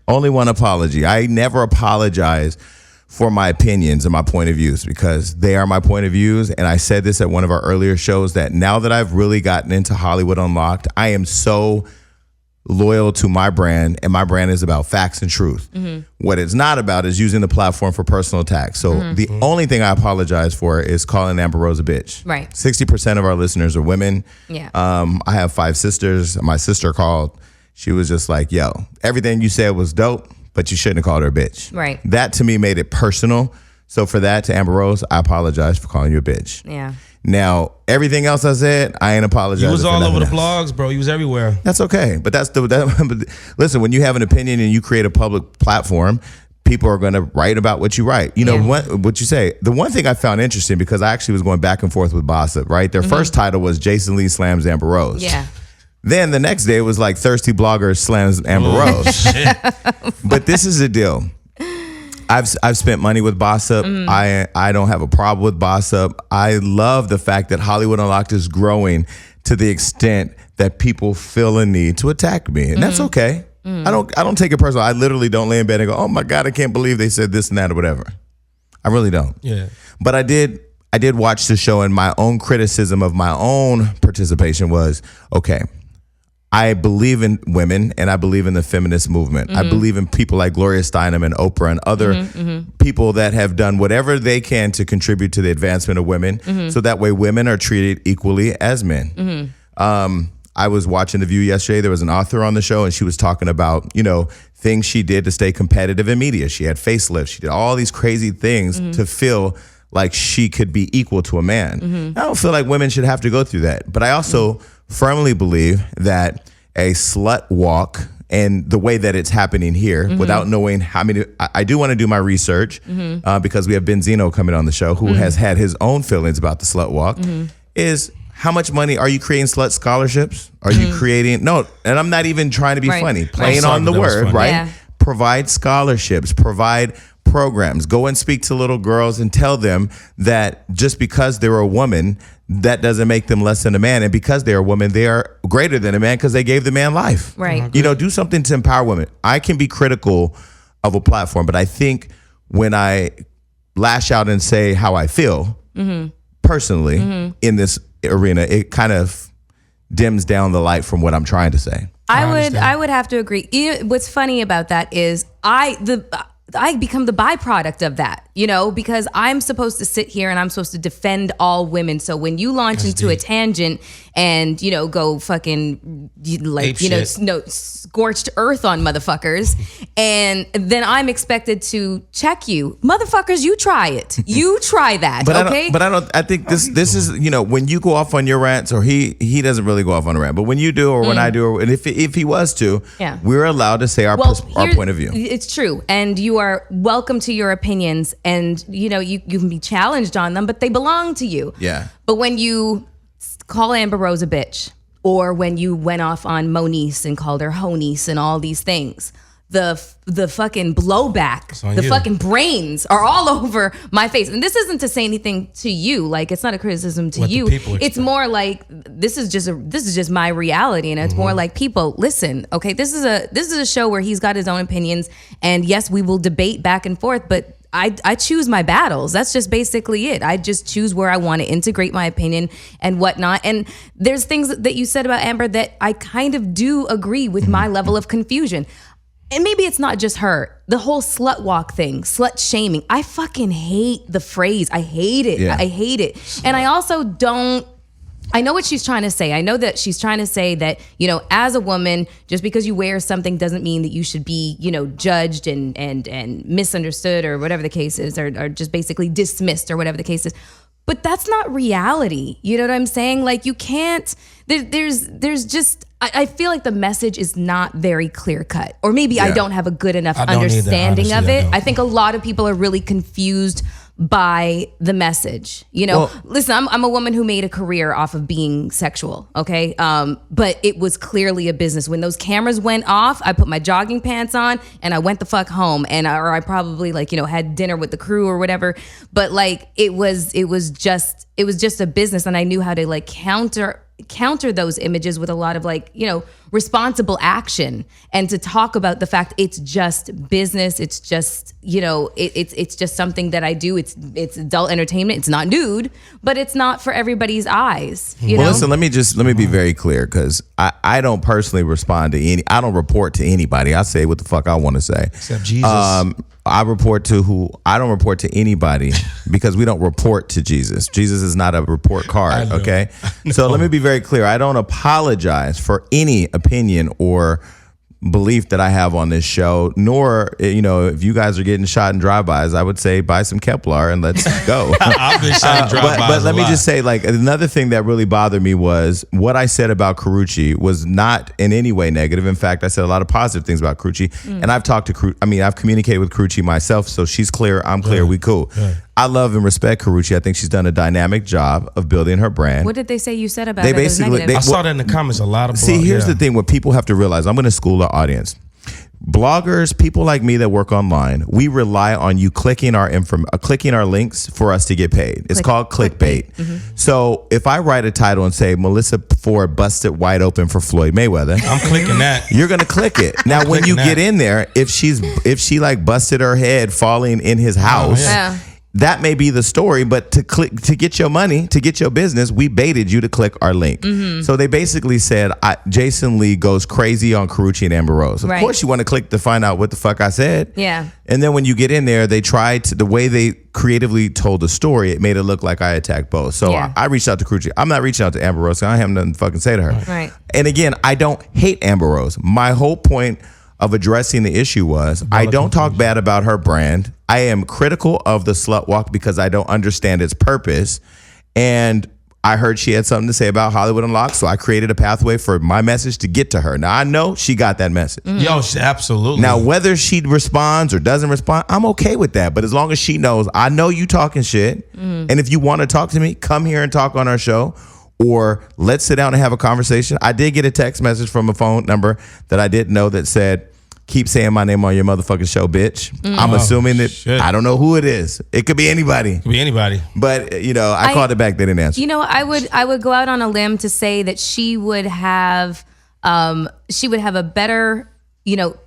Only one apology. I never apologize for my opinions and my point of views, because they are my point of views. And I said this at one of our earlier shows, that now that I've really gotten into Hollywood Unlocked, I am so loyal to my brand, and my brand is about facts and truth. What it's not about is using the platform for personal attacks. So the only thing I apologize for is calling Amber Rose a bitch. Right. 60% of our listeners are women. Yeah. I have 5 sisters. My sister called. She was just like, yo, everything you said was dope, but you shouldn't have called her a bitch. Right. That to me made it personal. So for that, to Amber Rose, I apologize for calling you a bitch. Yeah. Now, everything else I said, I ain't apologizing. You was for all over the nothing else. blogs, bro. You was everywhere. That's okay. But listen, when you have an opinion and you create a public platform, people are going to write about what you write. You know, what you say. The one thing I found interesting, because I actually was going back and forth with Bossip, right? Their first title was Jason Lee Slams Amber Rose. Yeah. Then the next day it was like Thirsty Blogger Slams Amber Rose. But this is the deal. I've spent money with Bossip. I don't have a problem with Bossip. I love the fact that Hollywood Unlocked is growing to the extent that people feel a need to attack me, and that's okay. I don't take it personal. I literally don't lay in bed and go, "Oh my God, I can't believe they said this and that or whatever." I really don't. Yeah. But I did watch the show, and my own criticism of my own participation was, okay, I believe in women and I believe in the feminist movement. I believe in people like Gloria Steinem and Oprah and other people that have done whatever they can to contribute to the advancement of women, so that way women are treated equally as men. I was watching The View yesterday. There was an author on the show, and she was talking about, things she did to stay competitive in media. She had facelifts. She did all these crazy things to feel like she could be equal to a man. I don't feel like women should have to go through that. But I also firmly believe that a slut walk and the way that it's happening here, without knowing how many, I do want to do my research because we have Benzino coming on the show who has had his own feelings about the slut walk, is how much money are you creating slut scholarships? Are you creating, no, and I'm not even trying to be funny, playing on the word, right? Yeah. Provide scholarships, provide programs, go and speak to little girls and tell them that just because they're a woman, that doesn't make them less than a man. And because they're a woman, they are greater than a man because they gave the man life. Right. Do something to empower women. I can be critical of a platform, but I think when I lash out and say how I feel personally in this arena, it kind of dims down the light from what I'm trying to say. I would have to agree. What's funny about that is I become the byproduct of that, because I'm supposed to sit here and I'm supposed to defend all women. So when you launch into a tangent and, go fucking like, scorched earth on motherfuckers, and then I'm expected to check you. Motherfuckers, you try it. You try that, okay? I think this is, when you go off on your rants, or he doesn't really go off on a rant, but when you do, or when I do, and if he was to, we're allowed to say our point of view. It's true. And you are welcome to your opinions, and you can be challenged on them, but they belong to you. Yeah. But when you call Amber Rose a bitch, or when you went off on Moniece and called her Honiece and all these things, the fucking blowback, the fucking brains are all over my face. And this isn't to say anything to you, like it's not a criticism to you. It's more like this is just my reality, and it's more like, people, listen, okay, this is a show where he's got his own opinions, and yes, we will debate back and forth, but I choose my battles. That's just basically it. I just choose where I want to integrate my opinion and whatnot. And there's things that you said about Amber that I kind of do agree with my level of confusion. And maybe it's not just her. The whole slut walk thing, slut shaming. I fucking hate the phrase. I hate it. Yeah. I hate it. And I also don't, I know what she's trying to say. I know that she's trying to say that, as a woman, just because you wear something doesn't mean that you should be, judged and misunderstood, or whatever the case is, or just basically dismissed, or whatever the case is. But that's not reality. You know what I'm saying? Like, you can't, there's just, I feel like the message is not very clear cut, or maybe I don't have a good enough understanding of it. I think a lot of people are really confused by the message. Listen, I'm a woman who made a career off of being sexual, okay? But it was clearly a business. When those cameras went off, I put my jogging pants on and I went the fuck home, or I probably had dinner with the crew or whatever. But it was just a business, and I knew how to counter those images with a lot of like, responsible action, and to talk about the fact it's just business. It's just, it's just something that I do. It's adult entertainment. It's not nude, but it's not for everybody's eyes. You know? Listen, let me be very clear, because I don't personally respond to I don't report to anybody. I say what the fuck I want to say. Except Jesus. I don't report to anybody because we don't report to Jesus. Jesus is not a report card, okay? So let me be very clear. I don't apologize for any opinion or belief that I have on this show, nor, if you guys are getting shot in drive-bys, I would say buy some Kevlar and let's go. I've been shot in drive-bys but let a me lot. just say, like, another thing that really bothered me was what I said about Karrueche was not in any way negative. In fact, I said a lot of positive things about Karrueche, and I've talked to I've communicated with Karrueche myself, so she's clear, I'm clear, we cool. I love and respect Karrueche. I think she's done a dynamic job of building her brand. What did they say you said about They it that was basically- negative? I saw that in the comments a lot of Here's the thing, what people have to realize, I'm going to school our audience. Bloggers, people like me that work online, we rely on you clicking our links for us to get paid. It's called clickbait. So if I write a title and say Melissa Ford busted wide open for Floyd Mayweather, I'm clicking that. you're gonna click it. Now when you get in there, if she like busted her head falling in his house, Yeah. that may be the story, but to get your money, to get your business, we baited you to click our link. So they basically said, Jason Lee goes crazy on Karrueche and Amber Rose. Of Right. course you want to click to find out what the fuck I said. Yeah. And then when you get in there, they tried to, the way they creatively told the story, it made it look like I attacked both. So Yeah. I reached out to Karrueche. I'm not reaching out to Amber Rose. I have nothing to fucking say to her. Right. And again, I don't hate Amber Rose. My whole point of addressing the issue was I don't talk bad about her brand. I am critical of the slut walk because I don't understand its purpose. And I heard she had something to say about Hollywood Unlocked, so I created a pathway for my message to get to her. Now, I know she got that message. Yo, absolutely. Now, whether she responds or doesn't respond, I'm okay with that. But as long as she knows, I know you talking shit. And if you want to talk to me, come here and talk on our show. Or let's sit down and have a conversation. I did get a text message from a phone number that I didn't know that said, keep saying my name on your motherfucking show, bitch. I'm assuming that, shit. I don't know who it is. It could be anybody. Could be anybody. But, I called it back. They didn't answer. I would go out on a limb to say that she would have a better,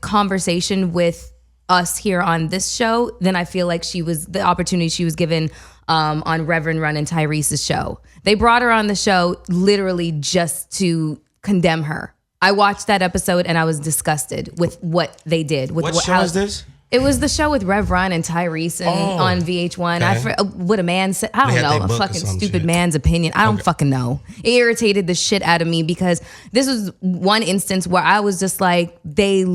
conversation with us here on this show than I feel like the opportunity she was given on Reverend Run and Tyrese's show. They brought her on the show literally just to condemn her. I watched that episode and I was disgusted with what they did. With What show is this? It was the show with Rev Run and Tyrese on VH1. Okay. What a man said. I They had don't their know. A book or fucking some stupid shit. man's opinion. I don't fucking know. It irritated the shit out of me because this was one instance where I was just like, they're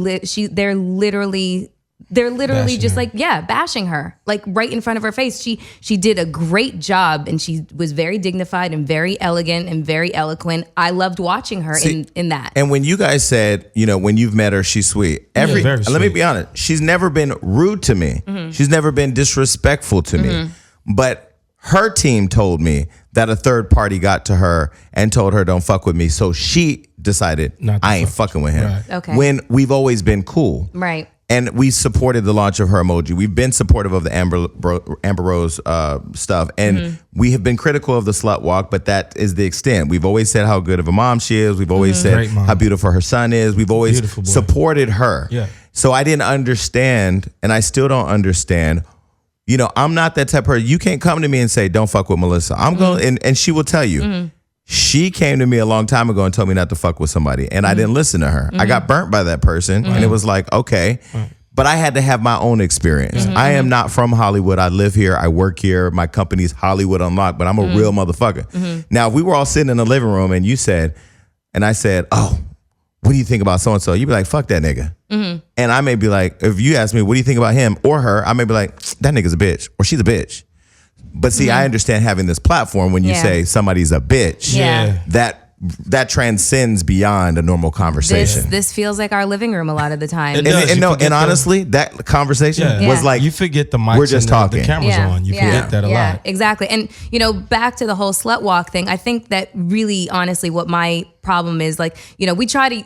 literally Bashing just her. like, bashing her, like right in front of her face. She did a great job and she was very dignified and very elegant and very eloquent. I loved watching her in that. And when you guys said, when you've met her, she's sweet. very Let me sweet. be honest. She's never been rude to me. She's never been disrespectful to me. But her team told me that a third party got to her and told her don't fuck with me. So she decided Not to I ain't fuck fucking with him. Right. Okay. When we've always been cool. Right. And we supported the launch of her emoji. We've been supportive of the Amber Rose stuff. And we have been critical of the slut walk, but that is the extent. We've always said how good of a mom she is. We've always said Great mom. how beautiful her son is. We've always Beautiful boy. supported her. Yeah. So I didn't understand, and I still don't understand. I'm not that type of person. You can't come to me and say, don't fuck with Melissa. I'm going, and she will tell you. She came to me a long time ago and told me not to fuck with somebody, and I didn't listen to her. I got burnt by that person, and it was like, okay. But I had to have my own experience. I am not from Hollywood. I live here. I work here. My company's Hollywood Unlocked, but I'm a real motherfucker. Now, if we were all sitting in the living room and you said, and I said, oh, what do you think about so-and-so? You'd be like, fuck that nigga. And I may be like, if you ask me, what do you think about him or her? I may be like, that nigga's a bitch or she's a bitch. But see, I understand having this platform when you Yeah. say somebody's a bitch. Yeah. That transcends beyond a normal conversation. This feels like our living room a lot of the time. It does. You forget the- honestly, that conversation Yeah. was like, You forget the mics we're just and the talking. cameras on. You forget that a lot. Exactly. And, back to the whole slut walk thing, I think that really, honestly, what my problem is, like, we try to,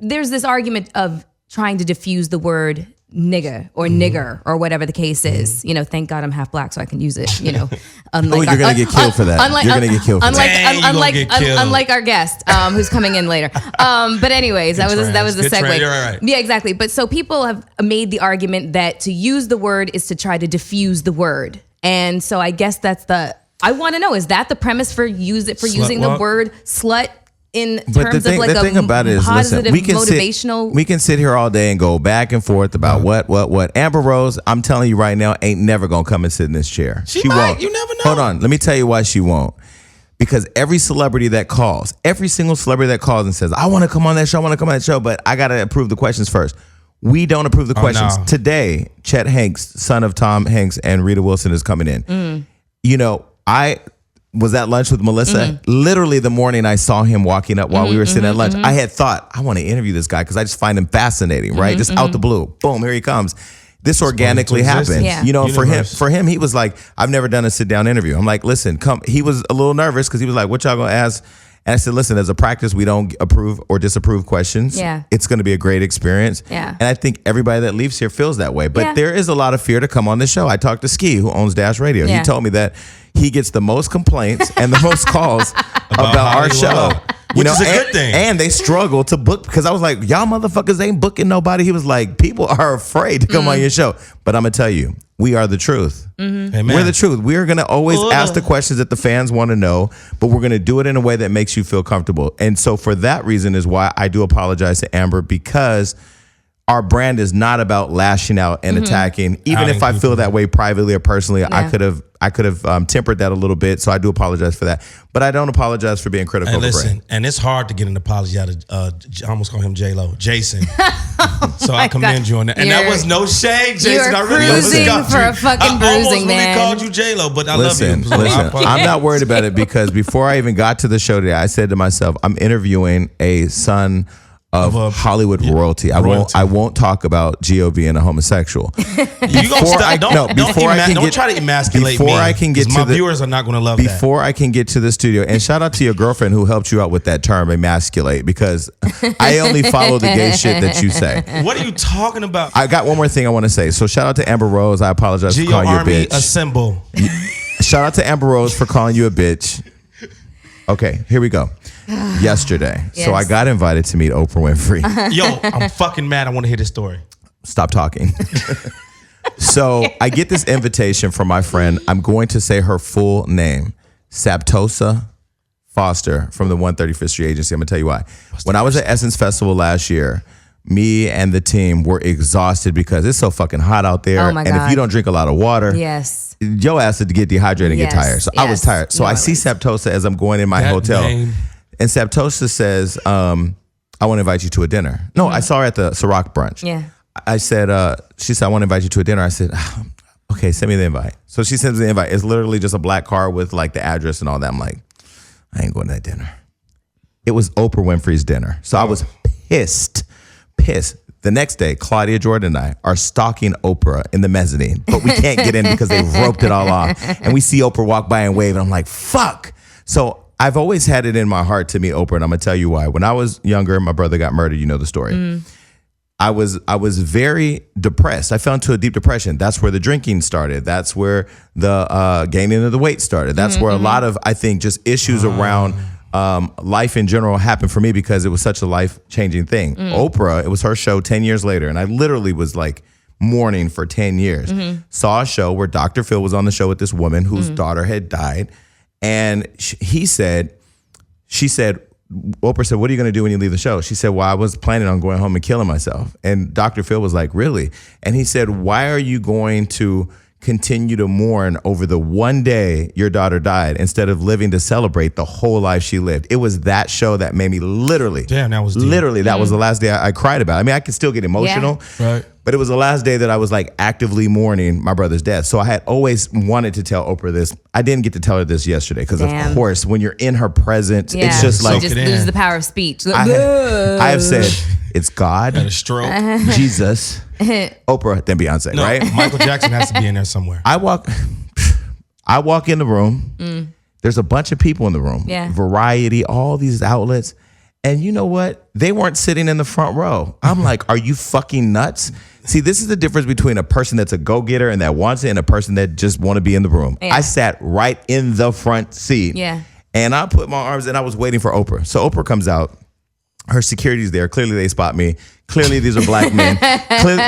there's this argument of trying to diffuse the word nigga or nigger or whatever the case is. You know, thank God I'm half black so I can use it, you know. You're going to get killed for that. You're going to get killed for that. Unlike our guest who's coming in later. But anyways, that was the segue. You're right. Yeah, exactly. But so people have made the argument that to use the word is to try to diffuse the word. And so I guess I want to know, is that the premise for using the word slut in terms of like a positive motivational? We can sit here all day and go back and forth about what. Amber Rose, I'm telling you right now, ain't never gonna come and sit in this chair. She won't. You never know. Hold on, let me tell you why she won't. Because every single celebrity that calls and says, I want to come on that show, but I gotta approve the questions first. We don't approve the questions. No. Today, Chet Hanks, son of Tom Hanks and Rita Wilson, is coming in. You know, I was at lunch with Melissa. Literally the morning I saw him walking up while we were sitting at lunch, I had thought, I want to interview this guy because I just find him fascinating, right? Just out the blue. Boom, here he comes. This organically happened. Yeah. You know, Universe. for him, he was like, I've never done a sit down interview. I'm like, listen, come. He was a little nervous because he was like, what y'all gonna ask? And I said, listen, as a practice, we don't approve or disapprove questions. Yeah. It's going to be a great experience. Yeah. And I think everybody that leaves here feels that way. But there is a lot of fear to come on this show. I talked to Ski, who owns Dash Radio. Yeah. He told me that he gets the most complaints and the most calls about our show. Which is a good thing. And they struggle to book, because I was like, y'all motherfuckers ain't booking nobody. He was like, people are afraid to come on your show. But I'm going to tell you, we are the truth. Amen. We're the truth. We're going to always ask the questions that the fans want to know, but we're going to do it in a way that makes you feel comfortable. And so for that reason is why I do apologize to Amber, because our brand is not about lashing out and attacking. Even if I feel that way privately or personally, I could have tempered that a little bit. So I do apologize for that. But I don't apologize for being critical And of the listen, brand. and it's hard to get an apology out of, I almost call him J-Lo, Jason. So I commend you on that. And that was no shade, Jason. You're I really cruising got for you. a fucking I bruising, almost man. really called you J-Lo, but I Listen, love you. So I'm not worried about it, because before I even got to the show today, I said to myself, I'm interviewing a son of Hollywood royalty. I won't talk about Gio being a homosexual. You gonna stop? Don't try to emasculate me. Before I can get to my viewers are not going to love that. Before I can get to the studio, and shout out to your girlfriend who helped you out with that term, emasculate, because I only follow the gay shit that you say. What are you talking about? I got one more thing I want to say. So shout out to Amber Rose. I apologize for Gio calling you a Army bitch. assemble. Shout out to Amber Rose for calling you a bitch. Okay, here we go. Yesterday. Yes. So I got invited to meet Oprah Winfrey. Yo, I'm fucking mad. I want to hear this story. Stop talking. So I get this invitation from my friend. I'm going to say her full name. Saptosa Foster from the 135th Street Agency. I'm going to tell you why. When I was at Essence Festival last year, me and the team were exhausted because it's so fucking hot out there. Oh my and God. if you don't drink a lot of water, Yes. your ass to get dehydrated and get tired. So I was tired. So I see Saptosa as I'm going in my hotel. Name. And Saptosa says, I want to invite you to a dinner. No, I saw her at the Ciroc brunch. Yeah. I said, she said, I want to invite you to a dinner. I said, okay, send me the invite. So she sends the invite. It's literally just a black card with like the address and all that. I'm like, I ain't going to that dinner. It was Oprah Winfrey's dinner. So I was pissed. The next day, Claudia Jordan and I are stalking Oprah in the mezzanine, but we can't get in because they roped it all off. And we see Oprah walk by and wave, and I'm like, fuck. So I've always had it in my heart to meet Oprah, and I'm gonna tell you why. When I was younger, my brother got murdered. You know the story. I was very depressed. I fell into a deep depression. That's where the drinking started. That's where the gaining of the weight started. That's where a lot of, I think, just issues around life in general happened for me, because it was such a life-changing thing. Oprah, it was her show 10 years later, and I literally was like mourning for 10 years. Saw a show where Dr. Phil was on the show with this woman whose daughter had died, and she said, Oprah said, what are you going to do when you leave the show? She said, well, I was planning on going home and killing myself. And Dr. Phil was like, really? And he said, why are you going to continue to mourn over the one day your daughter died instead of living to celebrate the whole life she lived? It was that show that made me literally, Damn, that was deep. literally, that was the last day I cried about it. I mean, I can still get emotional, Right. but it was the last day that I was like actively mourning my brother's death. So I had always wanted to tell Oprah this. I didn't get to tell her this yesterday because, of Damn. course, when you're in her presence, it's just you like, just it in. lose the power of speech. I have said, it's God, Had a stroke. Jesus, Oprah, then Beyonce, No, right? Michael Jackson has to be in there somewhere. I walk in the room. There's a bunch of people in the room. Yeah. Variety, all these outlets. And you know what? They weren't sitting in the front row. I'm like, are you fucking nuts? See, this is the difference between a person that's a go-getter and that wants it and a person that just want to be in the room. Yeah. I sat right in the front seat. Yeah. And I put my arms and I was waiting for Oprah. So Oprah comes out. Her security's there. Clearly they spot me. Clearly these are black men.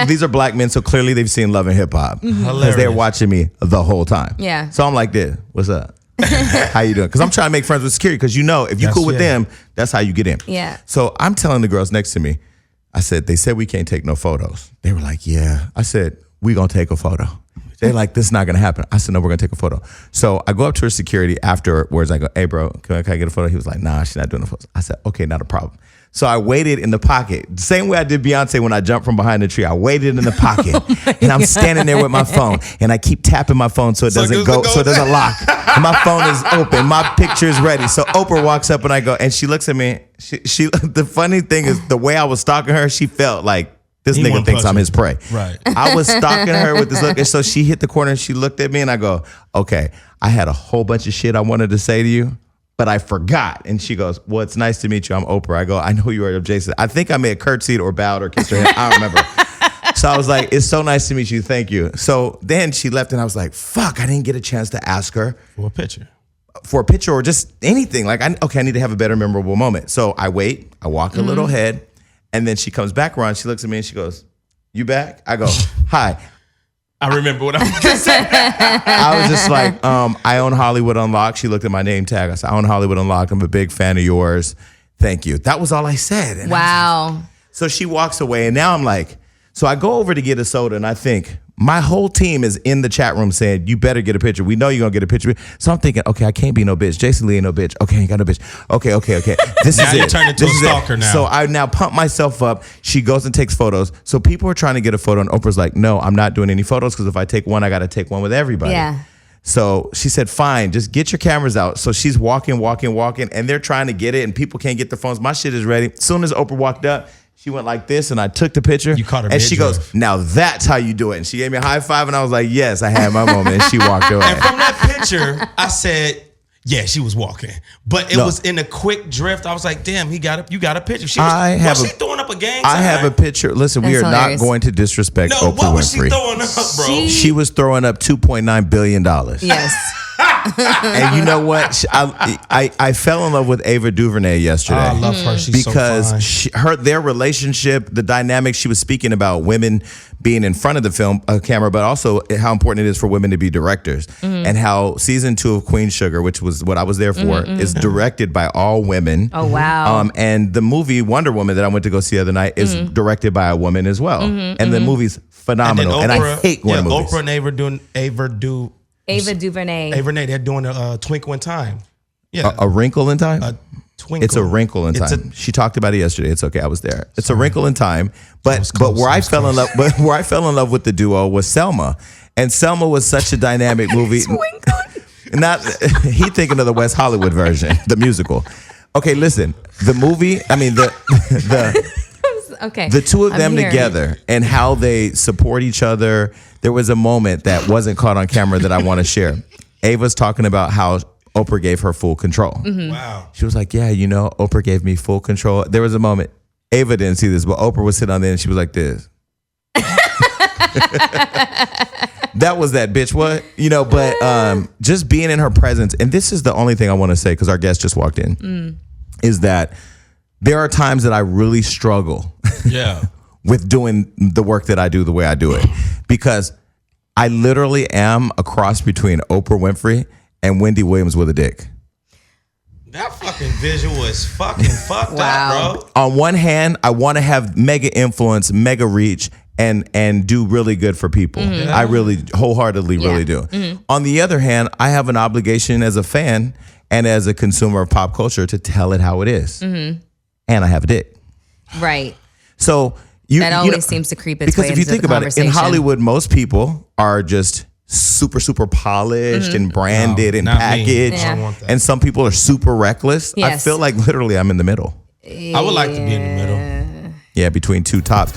These are black men, so clearly they've seen Love and Hip Hop. Because they're watching me the whole time. Yeah. So I'm like this. What's up? How you doing? Because I'm trying to make friends with security. Because if you cool with them, that's how you get in. Yeah. So I'm telling the girls next to me, I said, they said we can't take no photos. They were like, yeah. I said, we gonna take a photo. They're like, this is not gonna happen. I said, no, we're gonna take a photo. So I go up to her security afterwards. I go, hey, bro, can I get a photo? He was like, nah, she's not doing the photos. I said, okay, not a problem. So I waited in the pocket, the same way I did Beyonce when I jumped from behind the tree. I waited in the pocket, and I'm standing there with my phone, and I keep tapping my phone so it doesn't go, so it doesn't lock. And my phone is open, my picture is ready. So Oprah walks up, and I go, and she looks at me. She the funny thing is, the way I was stalking her, she felt like this nigga thinks I'm his prey. Right. I was stalking her with this look, and so she hit the corner, and she looked at me, and I go, okay, I had a whole bunch of shit I wanted to say to you, but I forgot. And she goes, well, it's nice to meet you. I'm Oprah. I go, I know you are Jason. I think I may have curtsied or bowed or kissed her hand. I don't remember. So I was like, it's so nice to meet you. Thank you. So then she left and I was like, fuck, I didn't get a chance to ask her For a picture. or just anything. Like, I need to have a better memorable moment. So I wait, I walk a little ahead, and then she comes back around. She looks at me and she goes, you back? I go, hi. I remember what I was going to say. I was just like, I own Hollywood Unlocked. She looked at my name tag. I said, I own Hollywood Unlocked. I'm a big fan of yours. Thank you. That was all I said. And Wow. so she walks away, and now I'm like, so I go over to get a soda, and I think my whole team is in the chat room saying, you better get a picture. We know you're going to get a picture. So I'm thinking, okay, I can't be no bitch. Jason Lee ain't no bitch. Okay, ain't got no bitch. Okay. This Now is you're it. turning into This a is it. stalker now. So I now pump myself up. She goes and takes photos. So people are trying to get a photo, and Oprah's like, no, I'm not doing any photos because if I take one, I got to take one with everybody. Yeah. So she said, fine, just get your cameras out. So she's walking, and they're trying to get it, and people can't get their phones. My shit is ready. As soon as Oprah walked up, she went like this, and I took the picture. You caught her and she mid-drive. goes, now that's how you do it. And she gave me a high five, and I was like, yes, I had my moment. And she walked away. And from that picture, I said, yeah, she was walking. But it was in a quick drift. I was like, damn, you got a picture. She was she throwing up a gang sign? I have a picture. Listen, we That's are hilarious. not going to disrespect No, Oprah what was she Winfrey. throwing up, bro? She was throwing up $2.9 billion. Yes. And you know what? I fell in love with Ava DuVernay yesterday. I love her. She's because so fine. their relationship, the dynamic, she was speaking about women being in front of the camera, but also how important it is for women to be directors, and how season 2 of Queen Sugar, which was what I was there for, is directed by all women. Oh, wow. And the movie Wonder Woman that I went to go see the other night is directed by a woman as well, and the movie's phenomenal. And I hate Wonder movies. Oprah and Ava DuVernay, they're doing a Twinkle in Time. Yeah. A Wrinkle in Time? Twinkle. It's a Wrinkle in Time. She talked about it yesterday. It's okay. I was there. It's a Wrinkle in Time. But where I fell in love with the duo was Selma. And Selma was such a dynamic movie. Not he thinking of the West Hollywood version, the musical. Okay, listen. The movie, I mean Okay. the two of them hearing. together and how they support each other. There was a moment that wasn't caught on camera that I want to share. Ava's talking about how Oprah gave her full control. Wow. She was like, yeah, Oprah gave me full control. There was a moment, Ava didn't see this, but Oprah was sitting on there and she was like this. That was that bitch, what? But just being in her presence, and this is the only thing I want to say because our guest just walked in, is that there are times that I really struggle Yeah. with doing the work that I do the way I do it, because I literally am a cross between Oprah Winfrey and Wendy Williams with a dick. That fucking visual is fucking fucked up, bro. On one hand, I want to have mega influence, mega reach, and do really good for people. I really wholeheartedly really do. On the other hand, I have an obligation as a fan and as a consumer of pop culture to tell it how it is. And I have a dick. Right. So That always seems to creep its because way if you into think the about it, in conversation. Hollywood, most people are just super polished and branded and not me. packaged. Yeah. I don't want that. And some people are super reckless. I Yes. feel like literally I'm in the middle. I would like to be in the middle. Yeah, between two tops.